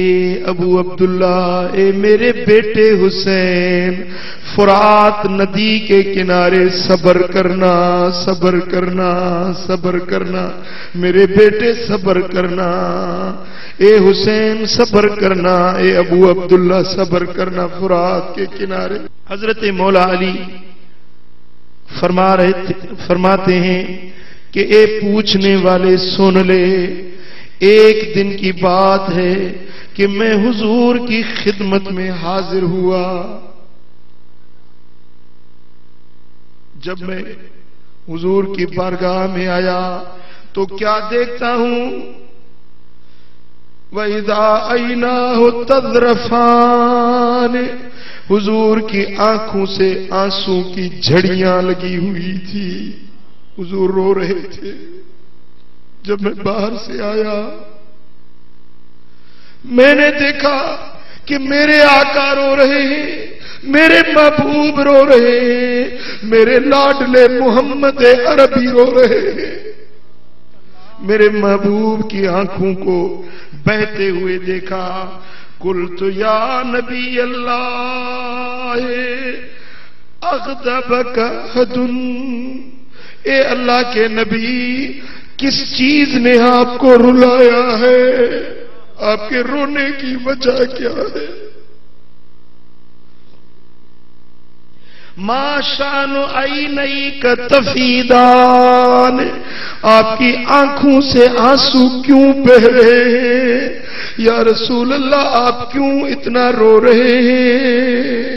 ابو عبداللہ، اے میرے بیٹے حسین، فرات ندی کے کنارے صبر کرنا، صبر کرنا، صبر کرنا، میرے بیٹے صبر کرنا، اے حسین صبر کرنا، اے ابو عبداللہ صبر کرنا، فرات کے کنارے۔ حضرت مولا علی فرماتے ہیں کہ اے پوچھنے والے سن لے، ایک دن کی بات ہے کہ میں حضور کی خدمت میں حاضر ہوا۔ جب میں حضور کی بارگاہ میں آیا تو کیا دیکھتا ہوں؟ وَإِذَا عَيْنَاهُ تَذْرَفَانِ، حضور کی آنکھوں سے آنسو کی جھڑیاں لگی ہوئی تھی، حضور رو رہے تھے۔ جب میں باہر سے آیا میں نے دیکھا کہ میرے آقا رو رہے ہیں، میرے محبوب رو رہے ہیں، میرے لاڈلے محمد عربی رو رہے ہیں۔ میرے محبوب کی آنکھوں کو بہتے ہوئے دیکھا۔ قلت یا نبی اللہ اغضبک حد، اے اللہ کے نبی کس چیز نے آپ کو رلایا ہے؟ آپ کے رونے کی وجہ کیا ہے؟ ما شان عینیک تفیدان، آپ کی آنکھوں سے آنسو کیوں بہ رہے ہیں؟ یا رسول اللہ آپ کیوں اتنا رو رہے ہیں؟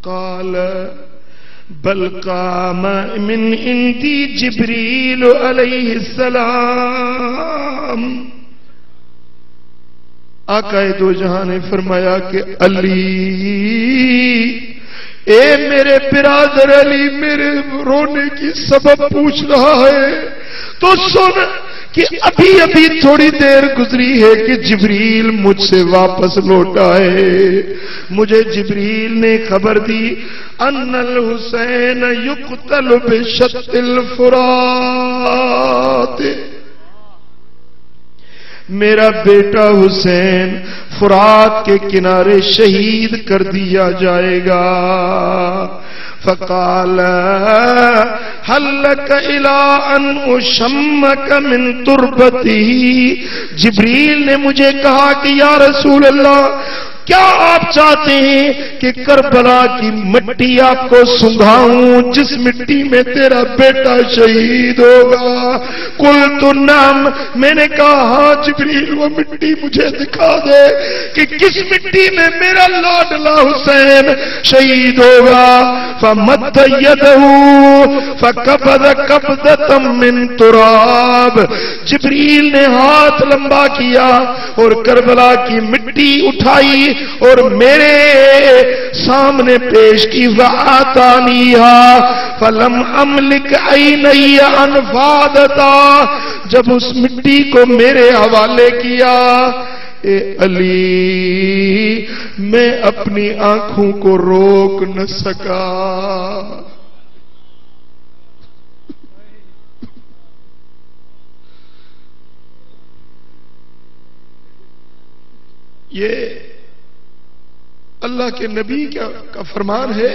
قال بل قام من عندی جبریل علیہ السلام، آقا دو جہاں نے فرمایا کہ علی، اے میرے برادر علی، میرے رونے کی سبب پوچھ رہا ہے تو سن کہ ابھی ابھی تھوڑی دیر گزری ہے کہ جبریل مجھ سے واپس لوٹا ہے۔ مجھے جبریل نے خبر دی ان الحسین یقتل بشط الفرات، میرا بیٹا حسین فرات کے کنارے شہید کر دیا جائے گا۔ فقال هل لك الى ان اشمك من تربته، جبریل نے مجھے کہا کہ یا رسول اللہ کیا آپ چاہتے ہیں کہ کربلا کی مٹی آپ کو سنگھاؤں جس مٹی میں تیرا بیٹا شہید ہوگا؟ قلت نعم، میں نے کہا ہاں جبریل، وہ مٹی مجھے دکھا دے کہ کس مٹی میں میرا لاڈلا حسین شہید ہوگا۔ فمد یدہ فقبض قبضۃ من تراب، جبریل نے ہاتھ لمبا کیا اور کربلا کی مٹی اٹھائی اور میرے سامنے پیش کی، وَآتَانِيهَا فَلَمْ أَمْلِكْ عَيْنَيَّ أَنْ فَاضَتَا، جب اس مٹی کو میرے حوالے کیا، اے علی میں اپنی آنکھوں کو روک نہ سکا۔ یہ اللہ کے نبی کا فرمان ہے،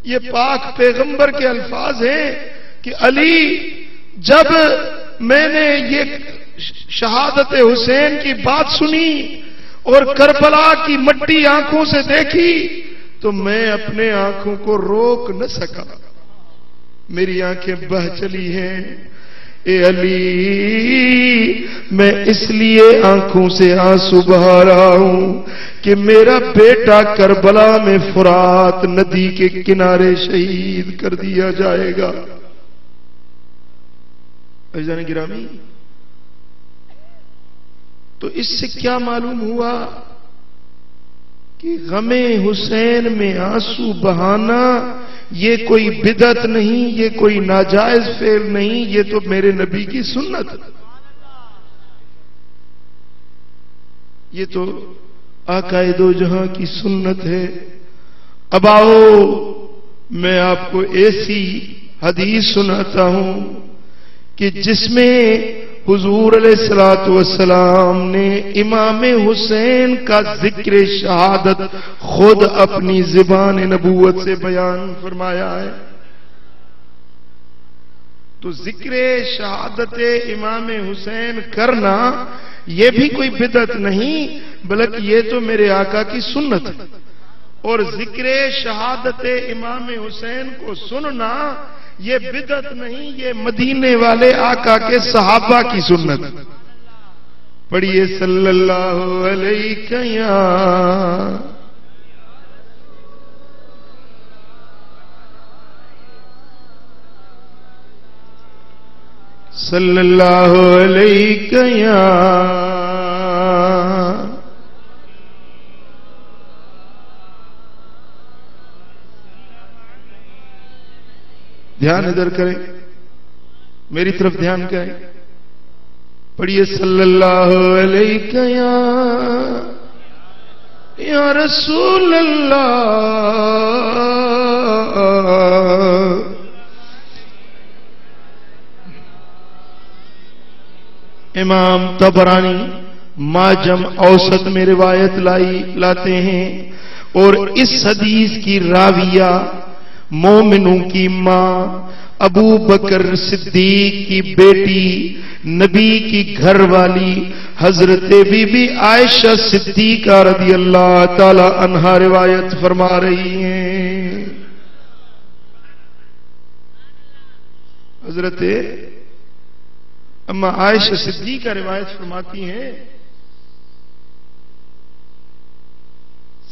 یہ پاک پیغمبر کے الفاظ ہیں کہ علی جب میں نے یہ شہادت حسین کی بات سنی اور کربلا کی مٹی آنکھوں سے دیکھی تو میں اپنے آنکھوں کو روک نہ سکا، میری آنکھیں بہہ چلی ہیں۔ اے علی میں اس لیے آنکھوں سے آنسو بہا رہا ہوں کہ میرا بیٹا کربلا میں فرات ندی کے کنارے شہید کر دیا جائے گا۔ عزیزان گرامی، تو اس سے کیا معلوم ہوا کہ غم حسین میں آنسو بہانا یہ کوئی بدعت نہیں، یہ کوئی ناجائز فعل نہیں، یہ تو میرے نبی کی سنت، یہ تو آقا دو جہاں کی سنت ہے۔ اب آؤ میں آپ کو ایسی حدیث سناتا ہوں کہ جس میں حضور علیہ الصلوۃ والسلام نے امام حسین کا ذکر شہادت خود اپنی زبان نبوت سے بیان فرمایا ہے۔ تو ذکر شہادت امام حسین کرنا یہ بھی کوئی بدعت نہیں، بلکہ یہ تو میرے آقا کی سنت ہے، اور ذکر شہادت امام حسین کو سننا یہ بدعت نہیں، یہ مدینے والے آقا کے صحابہ کی سنت۔ پڑھیے صلی اللہ علیہ یا صلی اللہ علیہ یا دھیان ادھر کریں، میری طرف دھیان کریں، پڑھیے صلی اللہ علیہ یا رسول اللہ۔ امام طبرانی معجم اوسط میں روایت لاتے ہیں، اور اس حدیث کی راویہ مومنوں کی ماں ابو بکر صدیق کی بیٹی نبی کی گھر والی حضرت بی بی عائشہ صدیقہ رضی اللہ تعالی عنہا روایت فرما رہی ہیں۔ حضرت اما عائشہ صدیقہ روایت فرماتی ہیں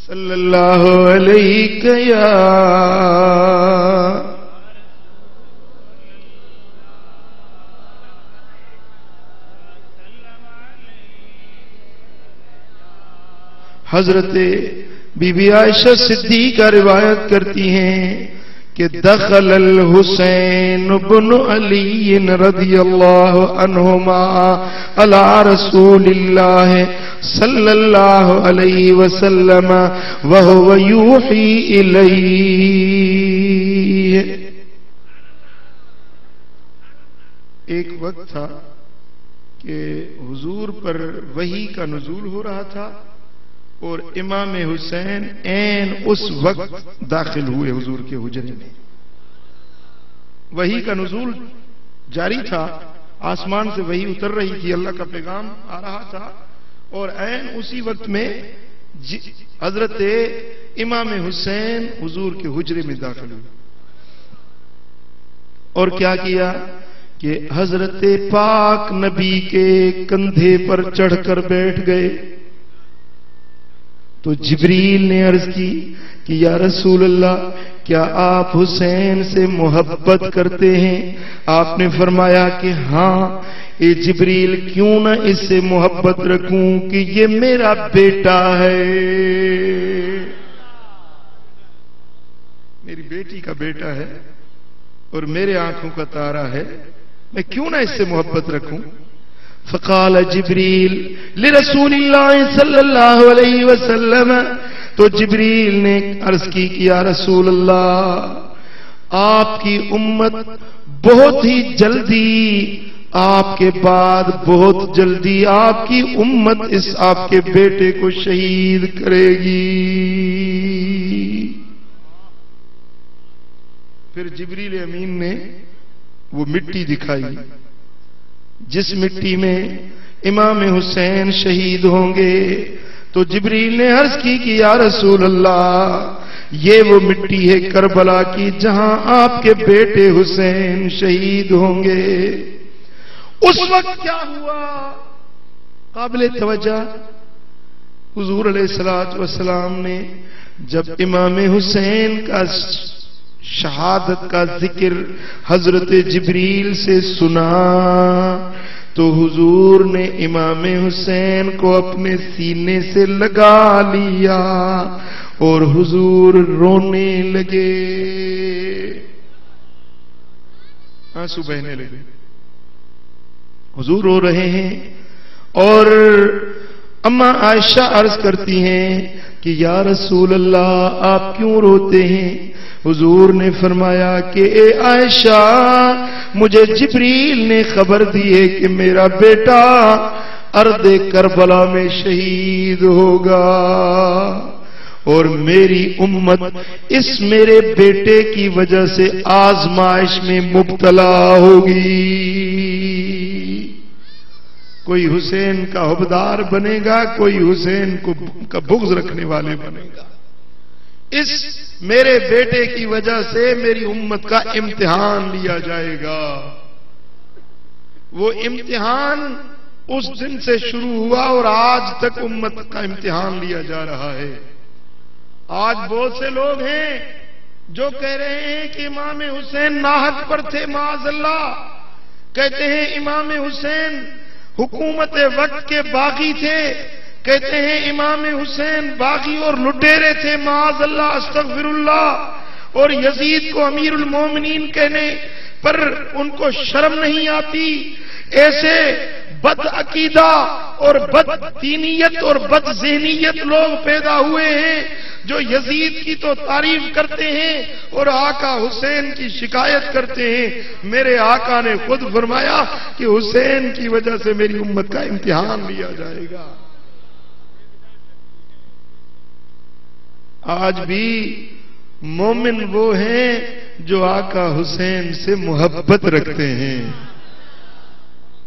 صلی اللہ علیہ یا حضرت بی بی عائشہ صدیقہ روایت کرتی ہیں کہ دخل الحسین بن علی رضی اللہ عنہما علی رسول اللہ صلی اللہ علیہ وسلم وہو یوحی الیہ۔ ایک وقت تھا کہ حضور پر وحی کا نزول ہو رہا تھا، اور امام حسین عین اس وقت داخل ہوئے حضور کے حجرے میں۔ وحی کا نزول جاری تھا، آسمان سے وحی اتر رہی تھی، اللہ کا پیغام آ رہا تھا، اور عین اسی وقت میں حضرت امام حسین حضور کے حجرے میں داخل ہوئے اور کیا کیا کہ حضرت پاک نبی کے کندھے پر چڑھ کر بیٹھ گئے. تو جبریل نے عرض کی کہ یا رسول اللہ کیا آپ حسین سے محبت کرتے ہیں؟ آپ نے فرمایا کہ ہاں. اے جبریل کیوں نہ اس سے محبت رکھوں کہ یہ میرا بیٹا ہے، میری بیٹی کا بیٹا ہے اور میرے آنکھوں کا تارا ہے، میں کیوں نہ اس سے محبت رکھوں؟ فقال جبریل لرسول اللہ صلی اللہ علیہ وسلم، تو جبریل نے عرض کی کہ یا رسول اللہ آپ کی امت بہت ہی جلدی، آپ کے بعد بہت جلدی آپ کی امت اس آپ کے بیٹے کو شہید کرے گی. پھر جبریل امین نے وہ مٹی دکھائی جس مٹی میں امام حسین شہید ہوں گے. تو جبریل نے عرض کی کہ یا رسول اللہ یہ وہ مٹی ہے کربلا کی جہاں آپ کے بیٹے حسین شہید ہوں گے. اس وقت کیا ہوا؟ قابل توجہ، حضور علیہ الصلوۃ والسلام نے جب امام حسین کا شہادت کا ذکر حضرت جبریل سے سنا تو حضور نے امام حسین کو اپنے سینے سے لگا لیا اور حضور رونے لگے، آنسو بہنے لگے. حضور رو رہے ہیں اور اما عائشہ عرض کرتی ہیں کہ یا رسول اللہ آپ کیوں روتے ہیں؟ حضور نے فرمایا کہ اے عائشہ مجھے جبریل نے خبر دی ہے کہ میرا بیٹا ارض کربلا میں شہید ہوگا اور میری امت اس میرے بیٹے کی وجہ سے آزمائش میں مبتلا ہوگی. کوئی حسین کا حبدار بنے گا، کوئی حسین کا بغض رکھنے والے بنے گا. اس میرے بیٹے کی وجہ سے میری امت کا امتحان لیا جائے گا. وہ امتحان اس دن سے شروع ہوا اور آج تک امت کا امتحان لیا جا رہا ہے. آج بہت سے لوگ ہیں جو کہہ رہے ہیں کہ امام حسین ناحق پر تھے، معاذ اللہ. کہتے ہیں امام حسین حکومت وقت کے باغی تھے، کہتے ہیں امام حسین باغی اور لٹیرے تھے، معاذ اللہ، استغفر اللہ. اور یزید کو امیر المومنین کہنے پر ان کو شرم نہیں آتی. ایسے بد عقیدہ اور بد دینیت اور بد ذہنیت لوگ پیدا ہوئے ہیں جو یزید کی تو تعریف کرتے ہیں اور آقا حسین کی شکایت کرتے ہیں. میرے آقا نے خود فرمایا کہ حسین کی وجہ سے میری امت کا امتحان لیا جائے گا. آج بھی مومن وہ ہیں جو آقا حسین سے محبت رکھتے ہیں،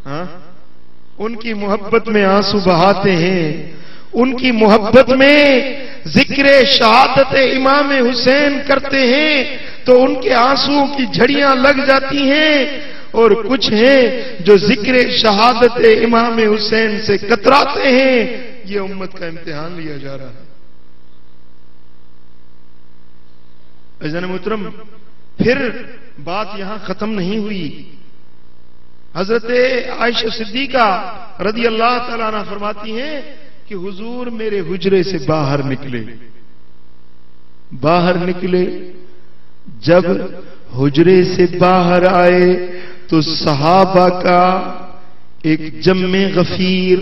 ہاں ان کی محبت میں آنسو بہاتے ہیں، ان کی محبت میں ذکر شہادت امام حسین کرتے ہیں تو ان کے آنسو کی جھڑیاں لگ جاتی ہیں. اور کچھ ہیں جو ذکر شہادت امام حسین سے کتراتے ہیں. یہ امت کا امتحان لیا جا رہا ہے. عزیزان محترم، پھر بات یہاں ختم نہیں ہوئی. حضرت عائشہ صدیقہ رضی اللہ تعالیٰ عنہ فرماتی ہیں کہ حضور میرے حجرے سے باہر نکلے. جب حجرے سے باہر آئے تو صحابہ کا ایک جمع غفیر،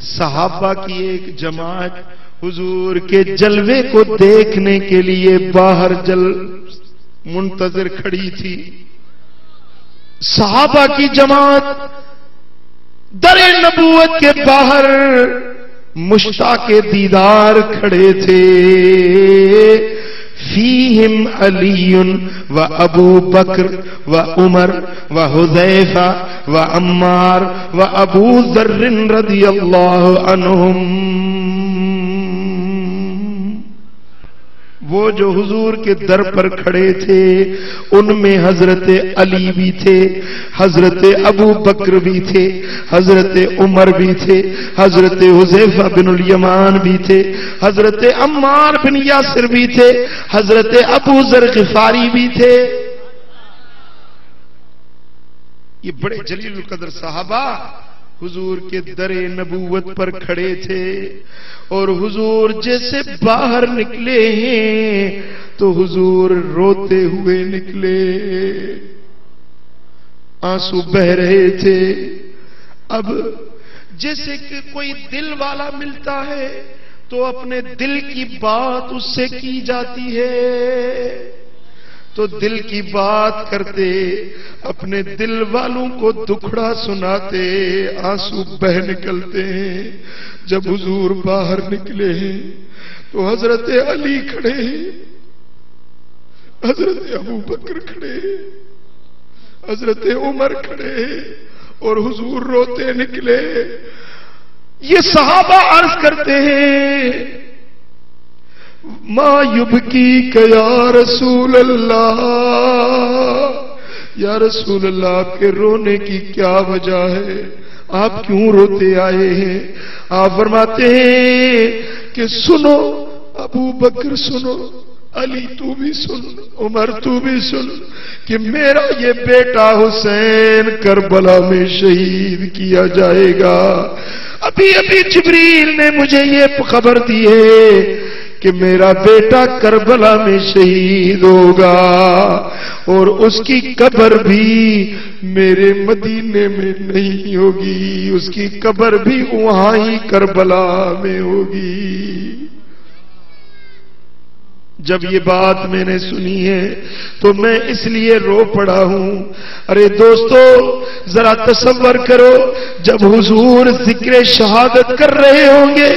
صحابہ کی ایک جماعت حضور کے جلوے کو دیکھنے کے لیے باہر منتظر کھڑی تھی. صحابہ کی جماعت در نبوت کے باہر مشتاق دیدار کھڑے تھے. فیہم علی و ابو بکر و عمر و حذیفہ و عمار و ابو ذر رضی اللہ عنہم. وہ جو حضور کے در پر کھڑے تھے ان میں حضرت علی بھی تھے، حضرت ابو بکر بھی تھے، حضرت عمر بھی تھے، حضرت حذیفہ بن الیمان بھی تھے، حضرت عمار بن یاسر بھی تھے، حضرت ابو ذر غفاری بھی تھے۔ یہ بڑے جلیل القدر صحابہ حضور کے در نبوت پر کھڑے تھے، اور حضور جیسے باہر نکلے ہیں تو حضور روتے ہوئے نکلے، آنسو بہ رہے تھے۔ اب جیسے کہ کوئی دل والا ملتا ہے تو اپنے دل کی بات اس سے کی جاتی ہے، تو دل کی بات کرتے، اپنے دل والوں کو دکھڑا سناتے، آنسو بہ نکلتے ہیں۔ جب حضور باہر نکلے ہیں تو حضرت علی کھڑے ہیں، حضرت ابو بکر کھڑے ہیں، حضرت عمر کھڑے ہیں، اور حضور روتے نکلے۔ یہ صحابہ عرض کرتے ہیں ما یبکیک یا رسول اللہ، یا رسول اللہ آپ کے رونے کی کیا وجہ ہے، آپ کیوں روتے آئے ہیں؟ آپ فرماتے ہیں کہ سنو ابو بکر سنو، علی تو بھی سن، عمر تو بھی سن، کہ میرا یہ بیٹا حسین کربلا میں شہید کیا جائے گا۔ ابھی ابھی جبریل نے مجھے یہ خبر دی ہے کہ میرا بیٹا کربلا میں شہید ہوگا، اور اس کی قبر بھی میرے مدینے میں نہیں ہوگی، اس کی قبر بھی وہاں ہی کربلا میں ہوگی۔ جب یہ بات میں نے سنی ہے تو میں اس لیے رو پڑا ہوں۔ ارے دوستو ذرا تصور کرو، جب حضور ذکر شہادت کر رہے ہوں گے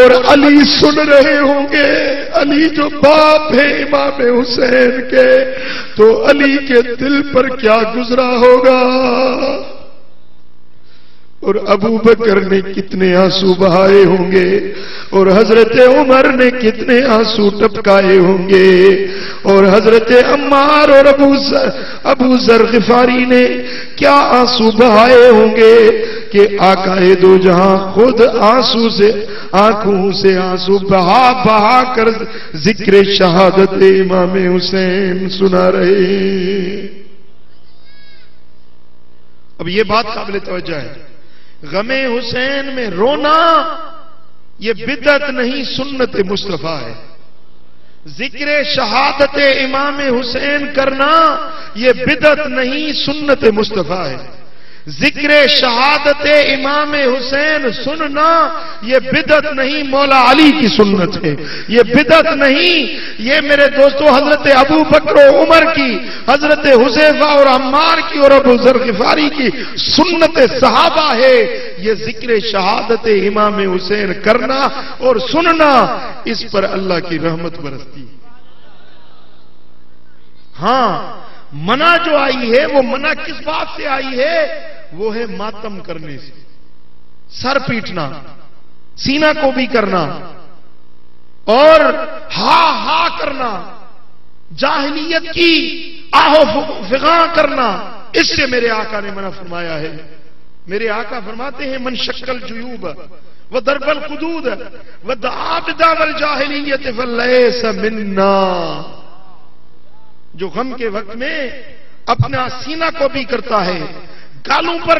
اور علی سن رہے ہوں گے، علی جو باپ ہے امام حسین کے، تو علی کے دل پر کیا گزرا ہوگا، اور ابو بکر نے کتنے آنسو بہائے ہوں گے، اور حضرت عمر نے کتنے آنسو ٹپکائے ہوں گے، اور حضرت عمار اور ابو ذر غفاری نے کیا آنسو بہائے ہوں گے کہ آقا دو جہاں خود آنسو سے، آنکھوں سے آنسو بہا بہا کر ذکر شہادت امام حسین سنا رہے ہیں۔ اب یہ بات قابل توجہ ہے، غم حسین میں رونا یہ بدعت نہیں، سنت مصطفیٰ ہے۔ ذکر شہادت امام حسین کرنا یہ بدعت نہیں، سنت مصطفیٰ ہے۔ ذکر شہادت امام حسین سننا یہ بدعت نہیں، مولا علی کی سنت ہے، یہ بدعت نہیں، یہ میرے دوستو حضرت ابو بکر و عمر کی، حضرت حذیفہ اور عمار کی اور ابو ذر غفاری کی سنت صحابہ ہے۔ یہ ذکر شہادت امام حسین کرنا اور سننا، اس پر اللہ کی رحمت برستی۔ ہاں منع جو آئی ہے وہ منع کس بات سے آئی ہے؟ وہ ہے ماتم کرنے سے، سر پیٹنا، سینہ کو بھی کرنا، اور ہا ہا کرنا، جاہلیت کی آہو فغاں کرنا، اس سے میرے آقا نے منع فرمایا ہے۔ میرے آقا فرماتے ہیں من شکل جیوب وضرب الخدود ودعا بدعوى الجاہلیت فلیس منا، جو غم کے وقت میں اپنا سینہ کو بھی کرتا ہے، گالوں پر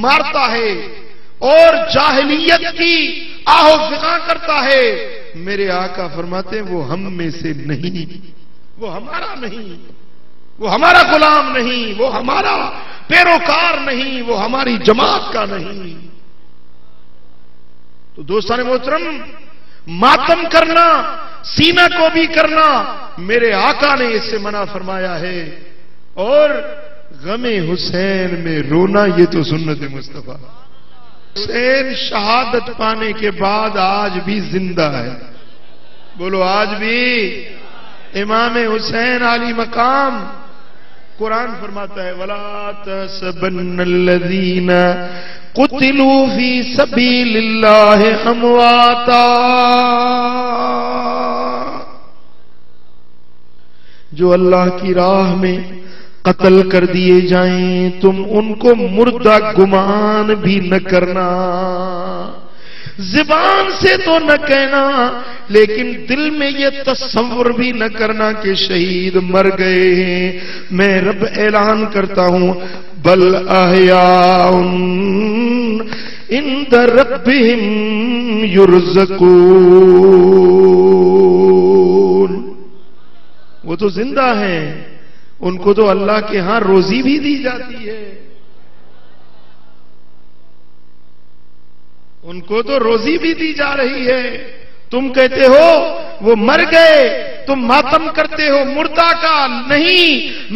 مارتا ہے، اور جاہلیت کی آہو فغاں کرتا ہے، میرے آقا فرماتے ہیں وہ ہم میں سے نہیں، وہ ہمارا نہیں، وہ ہمارا غلام نہیں، وہ ہمارا پیروکار نہیں، وہ ہماری جماعت کا نہیں۔ تو دوستان محترم، ماتم کرنا، سینہ کو بھی کرنا، میرے آقا نے اس سے منع فرمایا ہے، اور غم حسین میں رونا یہ تو سنت مصطفیٰ۔ حسین شہادت پانے کے بعد آج بھی زندہ ہے، بولو آج بھی امام حسین علی مقام۔ قرآن فرماتا ہے وَلَا تَحْسَبَنَّ الَّذِينَ قُتِلُوا فِي سَبِيلِ اللَّهِ أَمْوَاتًا، جو اللہ کی راہ میں قتل کر دیے جائیں تم ان کو مردہ گمان بھی نہ کرنا، زبان سے تو نہ کہنا لیکن دل میں یہ تصور بھی نہ کرنا کہ شہید مر گئے ہیں۔ میں رب اعلان کرتا ہوں بل احیاء عند ربہم یرزقون، وہ تو زندہ ہیں، ان کو تو اللہ کے ہاں روزی بھی دی جاتی ہے، ان کو تو روزی بھی دی جا رہی ہے۔ تم کہتے ہو وہ مر گئے، تم ماتم کرتے ہو مردہ کا، نہیں،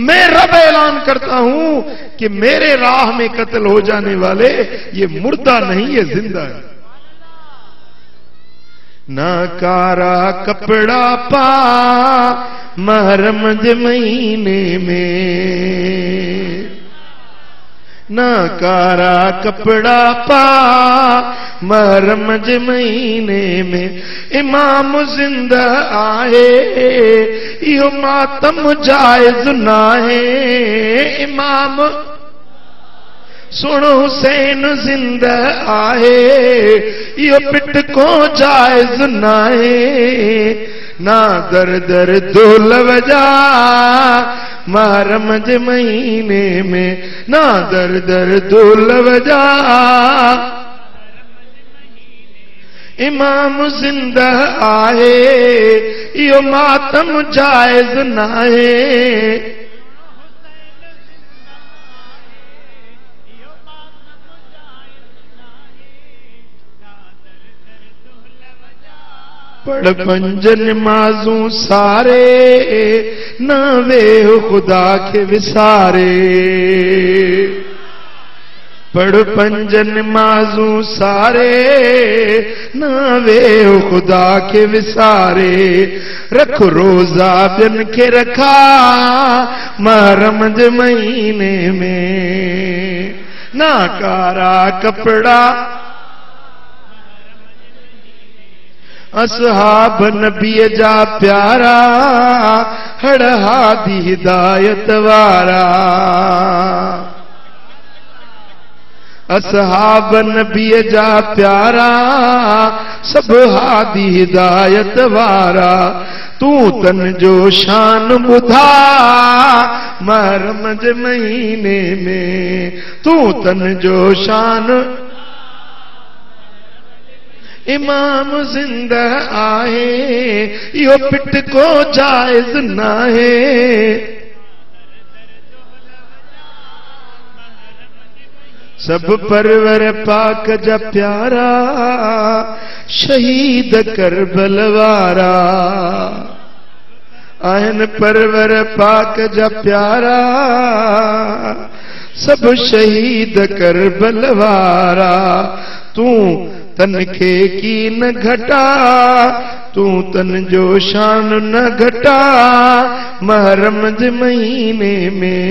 میں رب اعلان کرتا ہوں کہ میرے راہ میں قتل ہو جانے والے یہ مردہ نہیں، یہ زندہ ہے۔ نہ کارا کپڑا پا محرم مہینے میں، نہ کارا کپڑا پا محرم مہینے میں، امام زندہ آئے یہ ماتم جائز نہ ہے، امام سنو حسین زندہ آئے یہ پٹ کو جائز نہ ہے، نہ در در دول وجا محرم مہینے میں، نہ در در دول وجا امام زندہ آئے یہ ماتم جائز نہ ہے۔ پڑھ پنج نمازوں سارے نہ وے خدا کے وسارے، پڑھ پنج نمازوں سارے نہ وے خدا کے وسارے، رکھ روزہ بن کے رکھا محرم مہینے میں، نہ کارا کپڑا اصحاب نبی جا پیارا ہڑہا دی ہدایت وارا، اصحاب نبی جا پیارا سب ہادی ہدایت وارا، تو تن جو شان بدھا محرم مہینے میں، تو تن جو شان امام زندہ آئے یہ پٹ کو جائز نہ ہے، سب پرور پاک جا پیارا شہید کربل وارا، آہن پرور پاک جا پیارا سب شہید کربل وارا، تو تن کے کی نہ گھٹا، تو تن جو شان نہ گھٹا محرم مہینے میں،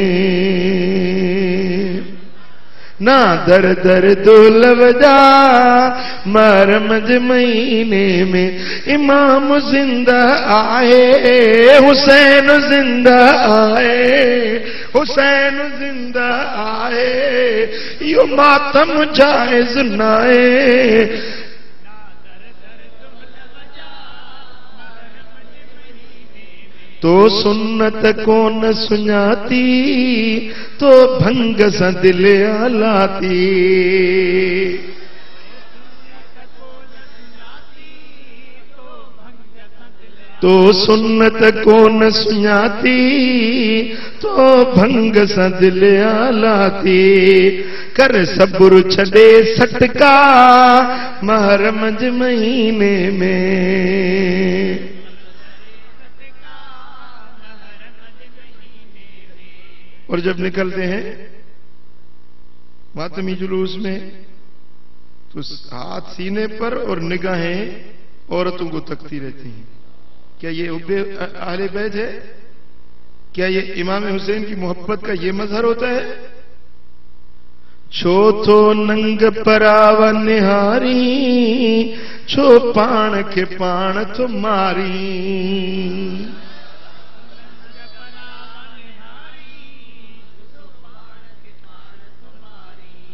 نہ در در دول وجا محرم مہینے میں، امام زندہ آئے حسین زندہ آئے حسین زندہ آئے یہ ماتم جائز نہ ہے، تو سنت کو نہ سناتی تو بھنگ سا دل آلاتی، تو سنت کو نہ سناتی تو بھنگ سا دل آلاتی، کر صبر چھڑے سٹکا محرم مہینے میں، اور جب نکلتے ہیں ماتمی جلوس میں تو ہاتھ سینے پر اور نگاہیں عورتوں کو تکتی رہتی ہیں۔ کیا یہ حب اہل بیت ہے؟ کیا یہ امام حسین کی محبت کا یہ مظہر ہوتا ہے؟ چھو تو ننگ پراو نہاری چھو پان کے پان تمہاری،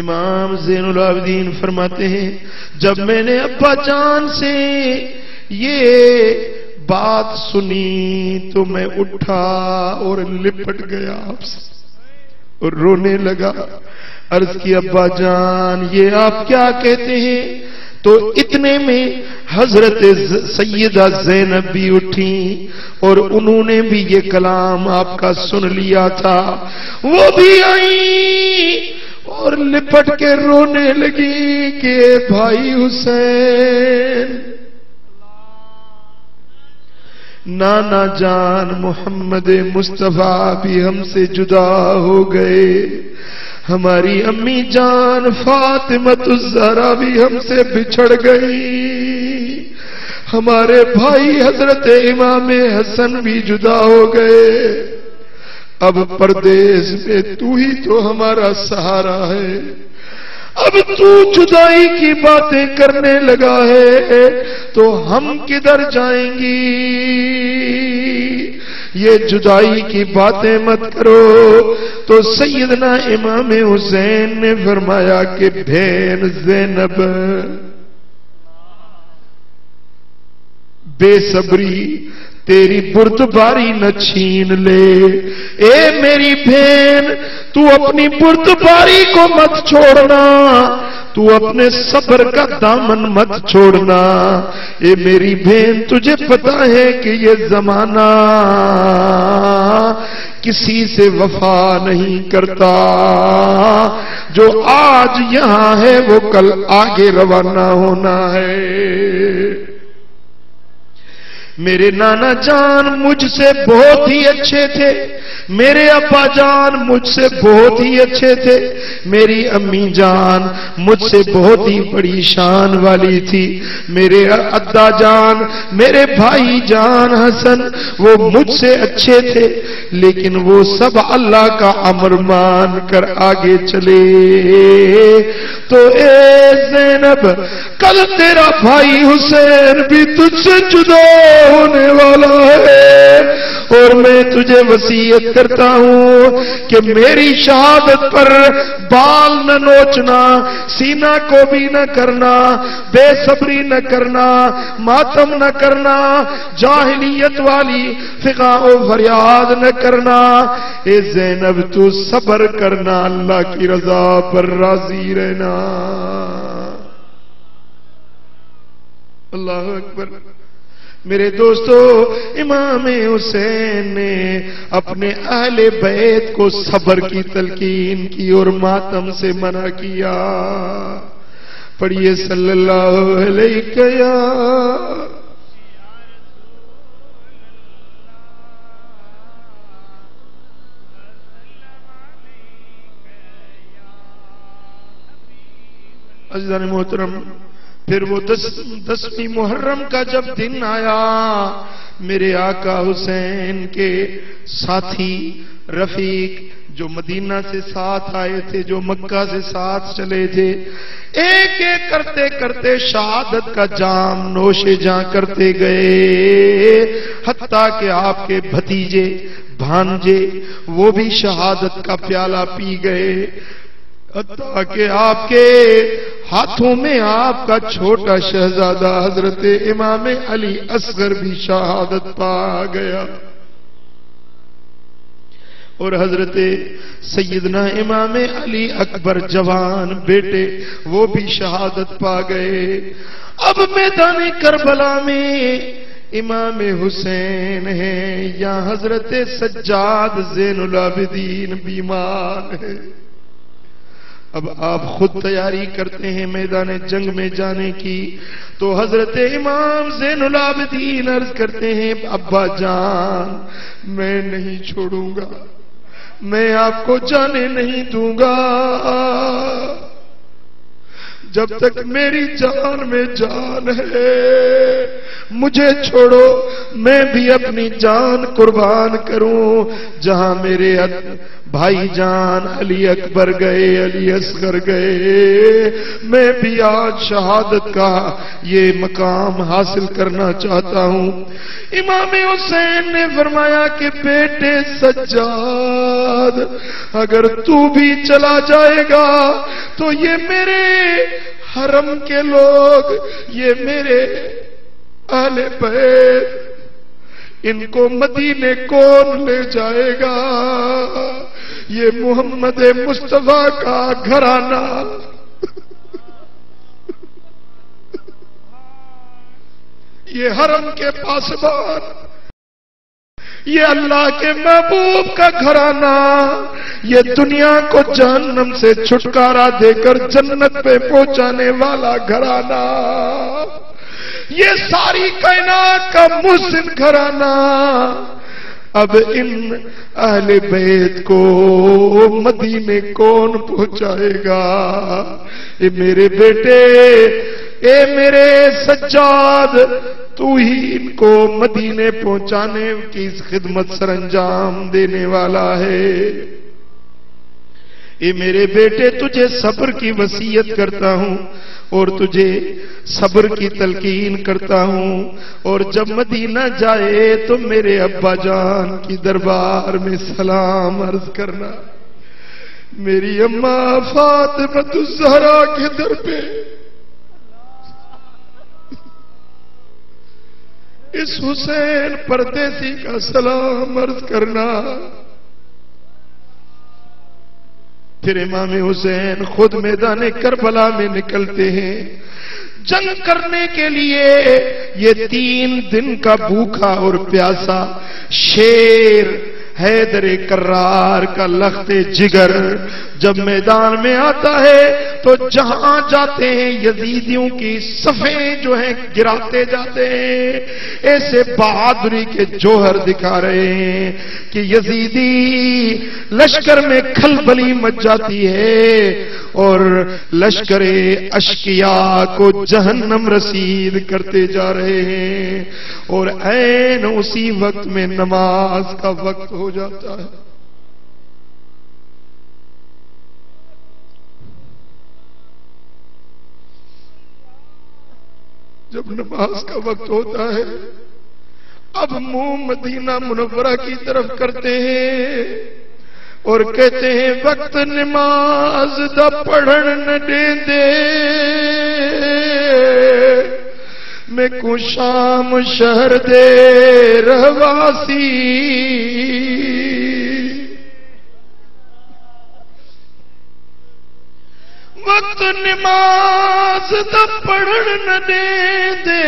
امام زین العابدین فرماتے ہیں جب میں نے ابا جان سے یہ بات سنی تو میں اٹھا اور لپٹ گیا آپ سے اور رونے لگا. عرض کی ابا جان یہ آپ کیا کہتے ہیں؟ تو اتنے میں حضرت سیدہ زینب بھی اٹھی اور انہوں نے بھی یہ کلام آپ کا سن لیا تھا. وہ بھی آئی اور لپٹ کے رونے لگی کہ بھائی حسین نانا جان محمد مصطفیٰ بھی ہم سے جدا ہو گئے، ہماری امی جان فاطمۃ الزہرا بھی ہم سے بچھڑ گئی، ہمارے بھائی حضرت امام حسن بھی جدا ہو گئے، اب پردیس میں تو ہی تو ہمارا سہارا ہے، اب تو جدائی کی باتیں کرنے لگا ہے تو ہم کدھر جائیں گی؟ یہ جدائی کی باتیں مت کرو. تو سیدنا امام حسین نے فرمایا کہ بہن زینب بے صبری تیری بردباری نہ چھین لے، اے میری بہن تو اپنی بردباری کو مت چھوڑنا، تو اپنے صبر کا دامن مت چھوڑنا. اے میری بہن تجھے پتا ہے کہ یہ زمانہ کسی سے وفا نہیں کرتا، جو آج یہاں ہے وہ کل آگے روانہ ہونا ہے. میرے نانا جان مجھ سے بہت ہی اچھے تھے، میرے ابا جان مجھ سے بہت ہی اچھے تھے، میری امی جان مجھ سے بہت ہی بڑی شان والی تھی، میرے ادا جان میرے بھائی جان حسن وہ مجھ سے اچھے تھے، لیکن وہ سب اللہ کا امر مان کر آگے چلے. تو اے زینب کل تیرا بھائی حسین بھی تجھ سے جدا ہونے والا ہے، اور میں تجھے وصیت کرتا ہوں کہ میری شہادت پر بال نہ نوچنا، سینہ کو بھی نہ کرنا، بے صبری نہ کرنا، ماتم نہ کرنا، جاہلیت والی فقہ و فریاد نہ کرنا. اے زینب تو صبر کرنا، اللہ کی رضا پر راضی رہنا. اللہ اکبر. میرے دوستو امام حسین نے اپنے اہل بیت کو صبر کی تلقین کی اور ماتم سے منع کیا. پڑھیے صلی اللہ علیہ یا عزیزان محترم. پھر وہ 10ویں محرم کا جب دن آیا، میرے آقا حسین کے ساتھی رفیق جو مدینہ سے ساتھ آئے تھے، جو مکہ سے ساتھ چلے تھے، ایک ایک کرتے کرتے شہادت کا جام نوش جاں کرتے گئے، حتیٰ کہ آپ کے بھتیجے بھانجے وہ بھی شہادت کا پیالہ پی گئے، حتیٰ کہ آپ کے ہاتھوں میں آپ کا چھوٹا شہزادہ حضرت امام علی اصغر بھی شہادت پا گیا، اور حضرت سیدنا امام علی اکبر جوان بیٹے وہ بھی شہادت پا گئے. اب میدان کربلا میں امام حسین ہیں یا حضرت سجاد زین العابدین بیمار ہے. اب آپ خود تیاری کرتے ہیں میدان جنگ میں جانے کی، تو حضرت امام زین العابدین عرض کرتے ہیں ابا جان میں نہیں چھوڑوں گا، میں آپ کو جانے نہیں دوں گا جب تک میری جان میں جان ہے. مجھے چھوڑو میں بھی اپنی جان قربان کروں. جہاں میرے بھائی جان علی اکبر گئے، علی اصغر گئے، میں بھی آج شہادت کا یہ مقام حاصل کرنا چاہتا ہوں. امام حسین نے فرمایا کہ بیٹے سجاد بعد اگر تو بھی چلا جائے گا تو یہ میرے حرم کے لوگ، یہ میرے اہل بیت، ان کو مدینے کون لے جائے گا؟ یہ محمد مصطفیٰ کا گھرانہ، یہ حرم کے پاسبان، یہ اللہ کے محبوب کا گھرانہ، یہ دنیا کو جہنم سے چھٹکارا دے کر جنت پہ پہنچانے والا گھرانہ، یہ ساری کائنات کا محسن گھرانہ اب ان اہل بیت کو مدینے کون پہنچائے گا؟ اے میرے بیٹے، اے میرے سجاد، تو ہی ان کو مدینے پہنچانے کی خدمت سر انجام دینے والا ہے۔ اے میرے بیٹے، تجھے صبر کی وصیت کرتا ہوں اور تجھے صبر کی تلقین کرتا ہوں، اور جب مدینہ جائے تو میرے ابا جان کی دربار میں سلام عرض کرنا، میری اماں فاطمہ الزہرا کے در پہ اس حسین پردیسی کا سلام عرض کرنا۔ پھر امام حسین خود میدان کربلا میں نکلتے ہیں جنگ کرنے کے لیے۔ یہ 3 دن کا بھوکا اور پیاسا شیر حیدر کرار کا لخت جگر جب میدان میں آتا ہے تو جہاں جاتے ہیں یزیدیوں کی صفیں جو ہیں گراتے جاتے ہیں، ایسے بہادری کے جوہر دکھا رہے ہیں کہ یزیدی لشکر میں کھلبلی مچ جاتی ہے اور لشکر اشقیاء کو جہنم رسید کرتے جا رہے ہیں، اور عین اسی وقت میں نماز کا وقت ہو جاتا ہے۔ جب نماز کا وقت ہوتا ہے اب منہ مدینہ منورہ کی طرف کرتے ہیں اور کہتے ہیں وقت نماز دا پڑھن نہ دیں دے، میں کو شام شہر دے رہواسی، وقت نماز دا پڑھن نہ دیں دے،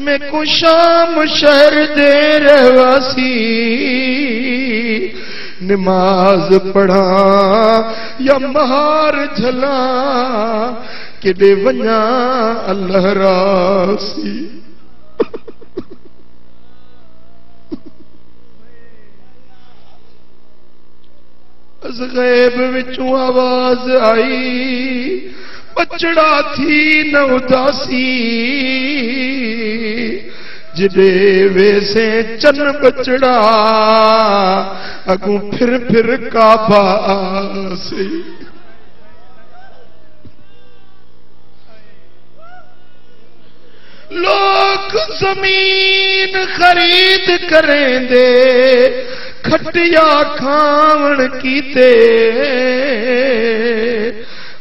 میں کو شام شہر دے رہواسی، نماز پڑھا یا مہار جھلا کہ دے ونیا اللہ راسی۔ از غیب وچوں آواز آئی، بچڑا تھی نہ اداسی، جدے ویسے چن بچڑا اگوں پھر کعبہ آسی۔ لوگ زمین خرید کریں دے، کھٹیا کھاون کیتے،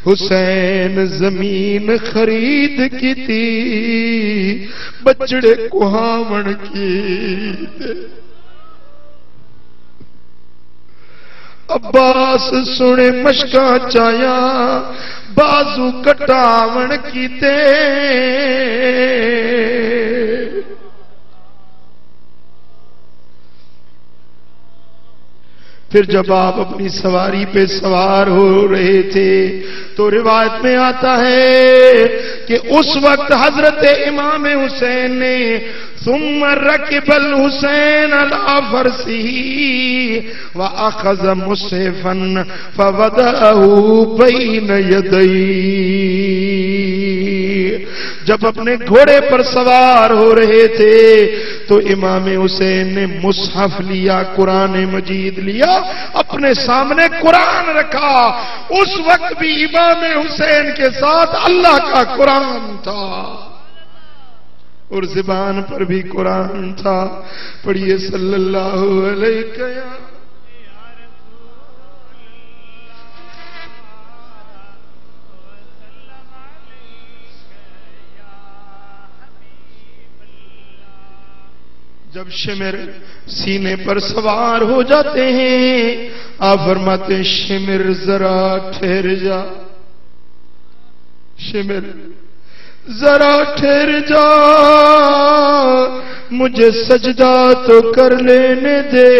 حسین زمین خرید کیتی، بچڑے کہاون کیتے۔ عباس سنے مشکاں چایا، بازو کٹاون کیتے، پھر جب آپ اپنی سواری پہ سوار ہو رہے تھے تو روایت میں آتا ہے کہ اس وقت حضرت امام حسین نے ثم رکب الحسین علی فرسہ واخذ مصحفا فوضعه بین یدیہ۔ جب اپنے گھوڑے پر سوار ہو رہے تھے تو امام حسین نے مصحف لیا، قرآن مجید لیا، اپنے سامنے قرآن رکھا۔ اس وقت بھی امام حسین کے ساتھ اللہ کا قرآن تھا اور زبان پر بھی قرآن تھا۔ پڑھیے صلی اللہ علیہ وسلم۔ جب شمر سینے پر سوار ہو جاتے ہیں آپ فرماتے ہیں شمر ذرا ٹھہر جا، شمر ذرا ٹھہر جا، مجھے سجدہ تو کر لینے دے،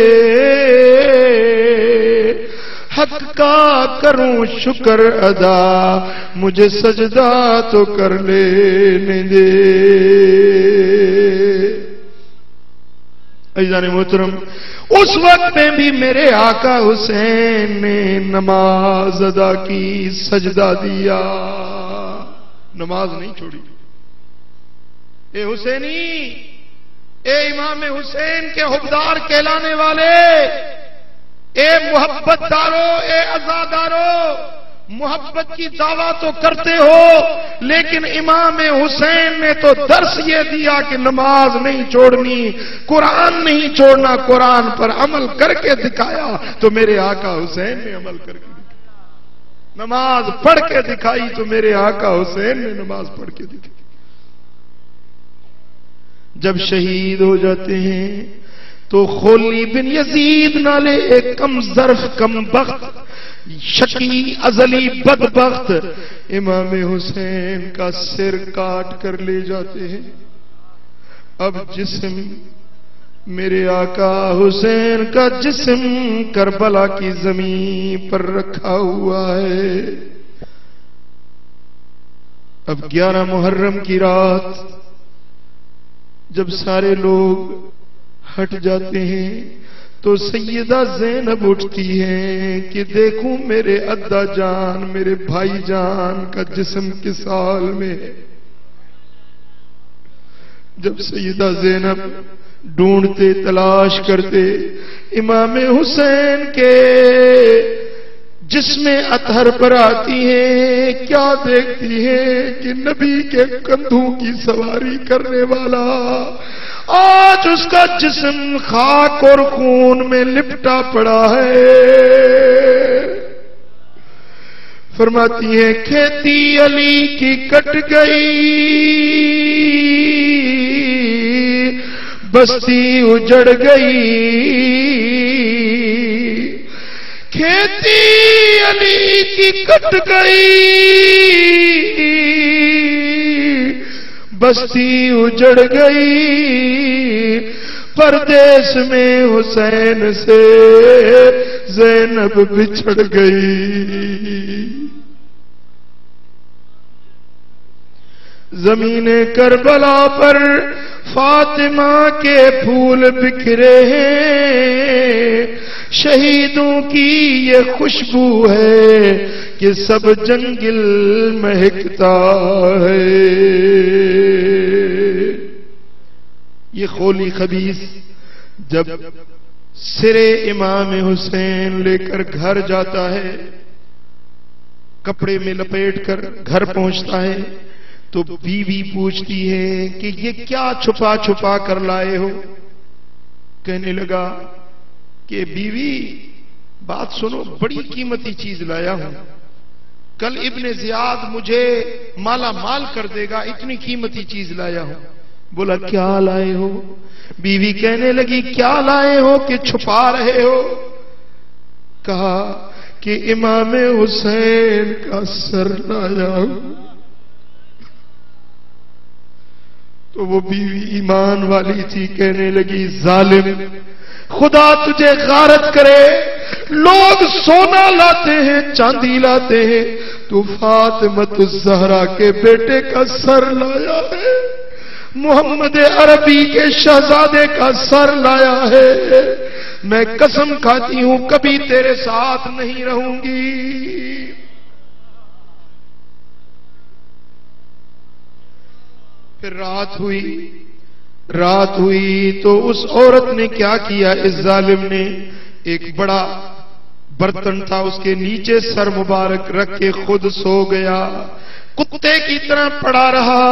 حق کا کروں شکر ادا، مجھے سجدہ تو کر لینے دے۔ عزیزان محترم، اس وقت میں بھی میرے آقا حسین نے نماز ادا کی، سجدہ دیا، نماز نہیں چھوڑی۔ اے حسینی، اے امام حسین کے حبدار کہلانے والے، اے محبت دارو، اے عزادارو، محبت کی دعویٰ تو کرتے ہو، لیکن امام حسین نے تو درس یہ دیا کہ نماز نہیں چھوڑنی، قرآن نہیں چھوڑنا، قرآن پر عمل کر کے دکھایا تو میرے آقا حسین نے عمل کر کے دکھایا، نماز پڑھ کے دکھائی تو میرے آقا حسین نے نماز پڑھ کے دکھائی۔ جب شہید ہو جاتے ہیں تو خولی بن یزید نالے ایک کم ظرف کم بخت شقی ازلی بدبخت امام حسین کا سر کاٹ کر لے جاتے ہیں۔ اب جسم میرے آقا حسین کا جسم کربلا کی زمین پر رکھا ہوا ہے۔ اب 11 محرم کی رات جب سارے لوگ ہٹ جاتے ہیں تو سیدہ زینب اٹھتی ہیں کہ دیکھوں میرے ادا جان، میرے بھائی جان کا جسم کس حال میں ہے۔ جب سیدہ زینب ڈھونڈتے تلاش کرتے امام حسین کے جسم اطہر پر آتی ہیں، کیا دیکھتی ہیں کہ نبی کے کندھوں کی سواری کرنے والا آج اس کا جسم خاک اور خون میں لپٹا پڑا ہے۔ فرماتی ہیں کھیتی علی کی کٹ گئی، بستی اجڑ گئی، کھیتی علی کی کٹ گئی، بستی اجڑ گئی، پردیس میں حسین سے زینب بچھڑ گئی۔ زمین کربلا پر فاطمہ کے پھول بکھرے ہیں، شہیدوں کی یہ خوشبو ہے کہ سب جنگل مہکتا ہے۔ یہ خولی خبیث جب سرے امام حسین لے کر گھر جاتا ہے، کپڑے میں لپیٹ کر گھر پہنچتا ہے تو بیوی پوچھتی ہے کہ یہ کیا چھپا چھپا کر لائے ہو؟ کہنے لگا کہ بیوی بات سنو، بڑی قیمتی چیز لایا ہوں، کل ابن زیاد مجھے مالا مال کر دے گا، اتنی قیمتی چیز لایا ہوں۔ بولا کیا لائے ہو؟ بیوی کہنے لگی کیا لائے ہو کہ چھپا رہے ہو؟ کہا کہ امام حسین کا سر لایا ہوں۔ تو وہ بیوی ایمان والی تھی، کہنے لگی ظالم، خدا تجھے غارت کرے، لوگ سونا لاتے ہیں، چاندی لاتے ہیں، تو فاطمۃ الزہرا کے بیٹے کا سر لایا ہے، محمد عربی کے شہزادے کا سر لایا ہے۔ میں قسم کھاتی ہوں کبھی تیرے ساتھ نہیں رہوں گی۔ پھر رات ہوئی تو اس عورت نے کیا کیا، اس ظالم نے ایک بڑا برتن تھا، اس کے نیچے سر مبارک رکھ کے خود سو گیا، کتے کی طرح پڑا رہا،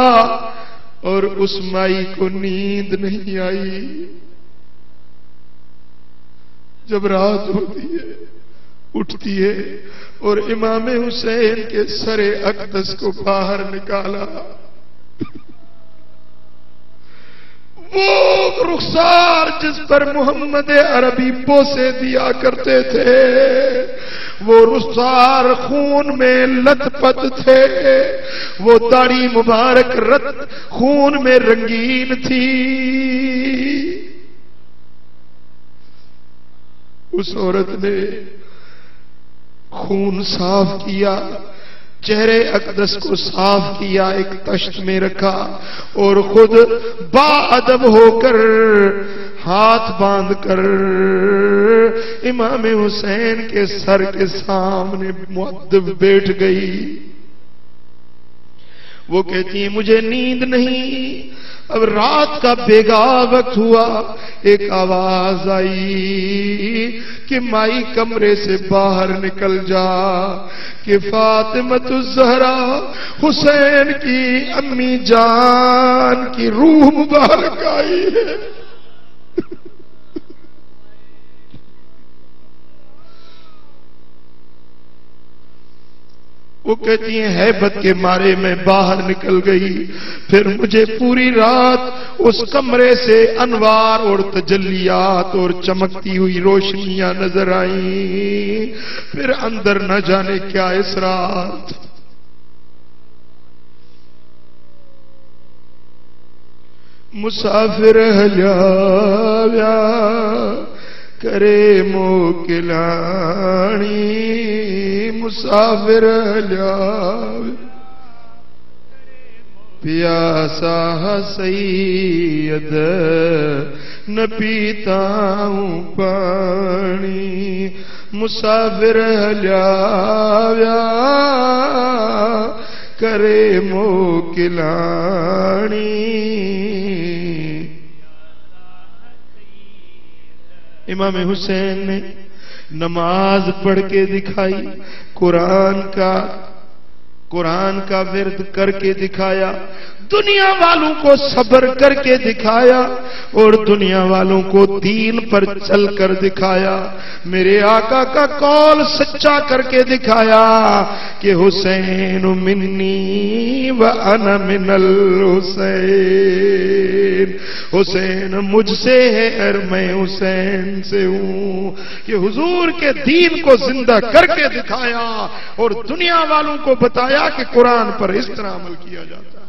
اور اس مائی کو نیند نہیں آئی۔ جب رات ہوتی ہے اٹھتی ہے اور امام حسین کے سر اقدس کو باہر نکالا، وہ رخسار جس پر محمد عربی بوسے دیا کرتے تھے، وہ رخسار خون میں لت پت تھے، وہ داڑھی مبارک خون میں رنگین تھی۔ اس عورت نے خون صاف کیا، چہرے اقدس کو صاف کیا، ایک تشت میں رکھا اور خود با ادب ہو کر ہاتھ باندھ کر امام حسین کے سر کے سامنے مؤدب بیٹھ گئی۔ وہ کہتی ہیں مجھے نیند نہیں، اب رات کا بیگا وقت ہوا، ایک آواز آئی کہ مائی کمرے سے باہر نکل جا کہ فاطمۃ الزہرا حسین کی امی جان کی روح مبارک آئی ہے۔ وہ کہتی ہیں ہیبت کے مارے میں باہر نکل گئی، پھر مجھے پوری رات اس کمرے سے انوار اور تجلیات اور چمکتی ہوئی روشنیاں نظر آئیں، پھر اندر نہ جانے کیا اسرار۔ مسافر ہلیا کرے موکلانی، مسافر ہلیا پیاسا سید نہ پیتا ہوں پانی، مسافر ہلیا کرے موکلانی۔ امام حسین نے نماز پڑھ کے دکھائی، قرآن کا ورد کر کے دکھایا، دنیا والوں کو صبر کر کے دکھایا اور دنیا والوں کو دین پر چل کر دکھایا، میرے آقا کا قول سچا کر کے دکھایا کہ حسین منی وانا من الحسین، حسین مجھ سے ہے اور میں حسین سے ہوں، کہ حضور کے دین کو زندہ کر کے دکھایا اور دنیا والوں کو بتایا کہ قرآن پر اس طرح عمل کیا جاتا ہے۔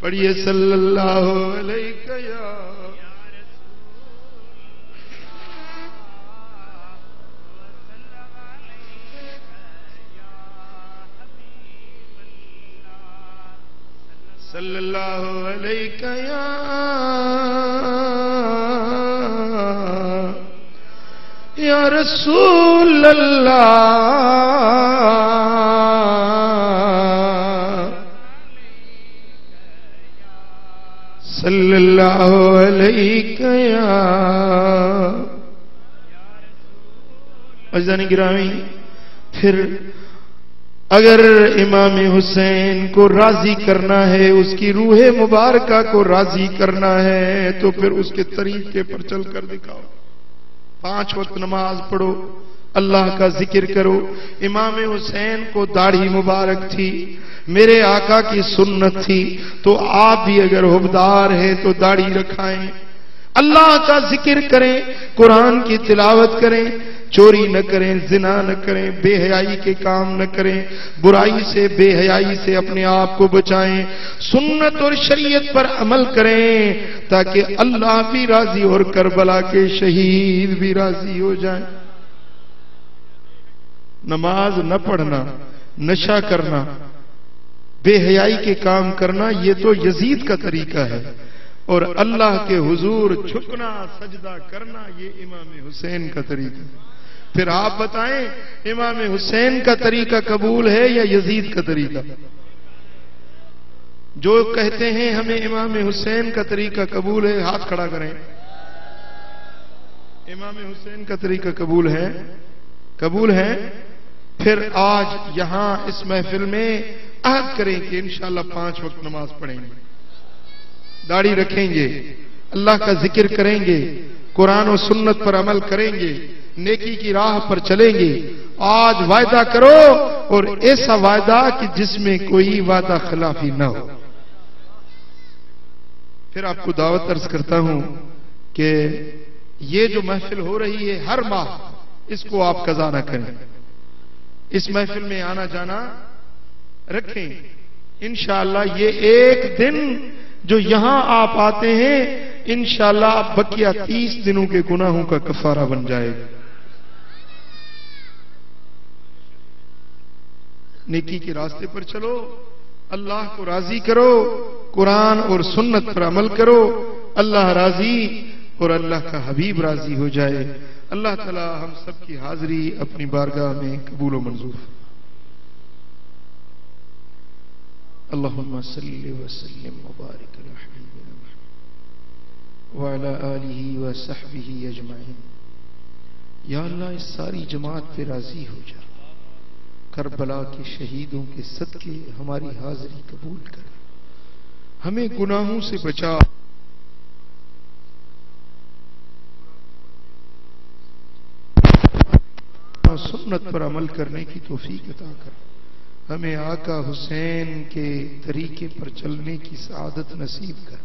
پڑھیے صلی اللہ علیہ یا صلی اللہ علیہ یا رسول اللہ، صلی اللہ علیہ یا عزیزان گرامی۔ پھر اگر امام حسین کو راضی کرنا ہے، اس کی روح مبارکہ کو راضی کرنا ہے، تو پھر اس کے طریقے پر چل کر دکھاؤ۔ 5 وقت نماز پڑھو، اللہ کا ذکر کرو۔ امام حسین کو داڑھی مبارک تھی، میرے آقا کی سنت تھی، تو آپ بھی اگر حبدار ہیں تو داڑھی رکھائیں، اللہ کا ذکر کریں، قرآن کی تلاوت کریں، چوری نہ کریں، زنا نہ کریں، بے حیائی کے کام نہ کریں، برائی سے بے حیائی سے اپنے آپ کو بچائیں، سنت اور شریعت پر عمل کریں تاکہ اللہ بھی راضی اور کربلا کے شہید بھی راضی ہو جائیں۔ نماز نہ پڑھنا، نشہ کرنا، بے حیائی کے کام کرنا، یہ تو یزید کا طریقہ ہے، اور اللہ کے حضور جھکنا سجدہ کرنا یہ امام حسین کا طریقہ ہے۔ پھر آپ بتائیں امام حسین کا طریقہ قبول ہے یا یزید کا طریقہ؟ جو کہتے ہیں ہمیں امام حسین کا طریقہ قبول ہے ہاتھ کھڑا کریں۔ امام حسین کا طریقہ قبول ہے؟ قبول ہے؟ پھر آج یہاں اس محفل میں عہد کریں کہ انشاءاللہ 5 وقت نماز پڑھیں گے، داڑھی رکھیں گے، اللہ کا ذکر کریں گے، قرآن و سنت پر عمل کریں گے، نیکی کی راہ پر چلیں گے۔ آج وعدہ کرو، اور ایسا وعدہ کہ جس میں کوئی وعدہ خلافی نہ ہو۔ پھر آپ کو دعوت عرض کرتا ہوں، کہ یہ جو محفل ہو رہی ہے ہر ماہ اس کو آپ قضا نہ کریں، اس محفل میں آنا جانا رکھیں. انشاءاللہ یہ ایک دن جو یہاں آپ آتے ہیں انشاءاللہ بقیہ 30 دنوں کے گناہوں کا کفارہ بن جائے گا. نیکی کے راستے پر چلو، اللہ کو راضی کرو، قرآن اور سنت پر عمل کرو، اللہ راضی اور اللہ کا حبیب راضی ہو جائے. اللہ تعالی ہم سب کی حاضری اپنی بارگاہ میں قبول و منظور. اللہم صلی وسلم وبارک علی حبیبنا محمد وعلی آلہ وصحبہ اجمعین. یا اللہ اس ساری جماعت پہ راضی ہو جا، کربلا کے شہیدوں کے صدقے ہماری حاضری قبول کر، ہمیں گناہوں سے بچا، سنت پر عمل کرنے کی توفیق عطا کر، ہمیں آقا حسین کے طریقے پر چلنے کی سعادت نصیب کر.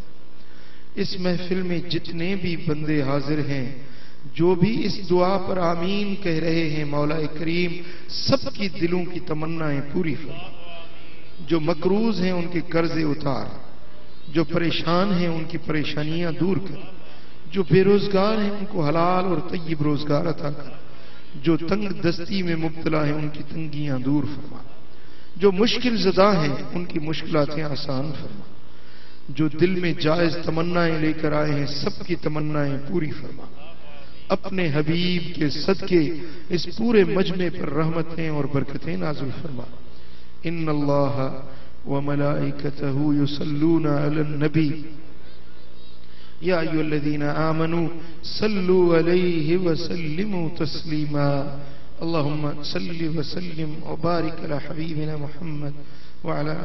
اس محفل میں جتنے بھی بندے حاضر ہیں، جو بھی اس دعا پر آمین کہہ رہے ہیں، مولا کریم سب کی دلوں کی تمنائیں پوری فرما. جو مقروض ہیں ان کے قرضے اتار، جو پریشان ہیں ان کی پریشانیاں دور کر، جو بے روزگار ہیں ان کو حلال اور طیب روزگار عطا کر، جو تنگ دستی میں مبتلا ہیں ان کی تنگیاں دور فرما، جو مشکل زدہ ہیں ان کی مشکلاتیں آسان فرما، جو دل میں جائز تمنائیں لے کر آئے ہیں سب کی تمنائیں پوری فرما. اپنے حبیب کے صدقے اس پورے مجمع پر رحمتیں اور برکتیں نازل فرما. ان اللہ وملائکتہ یصلون علی النبی یا ایھا الذین آمنوا صلوا علیہ وسلموا تسلیما. اللہم صل وسلم وبارک علی حبیبنا محمد وعلی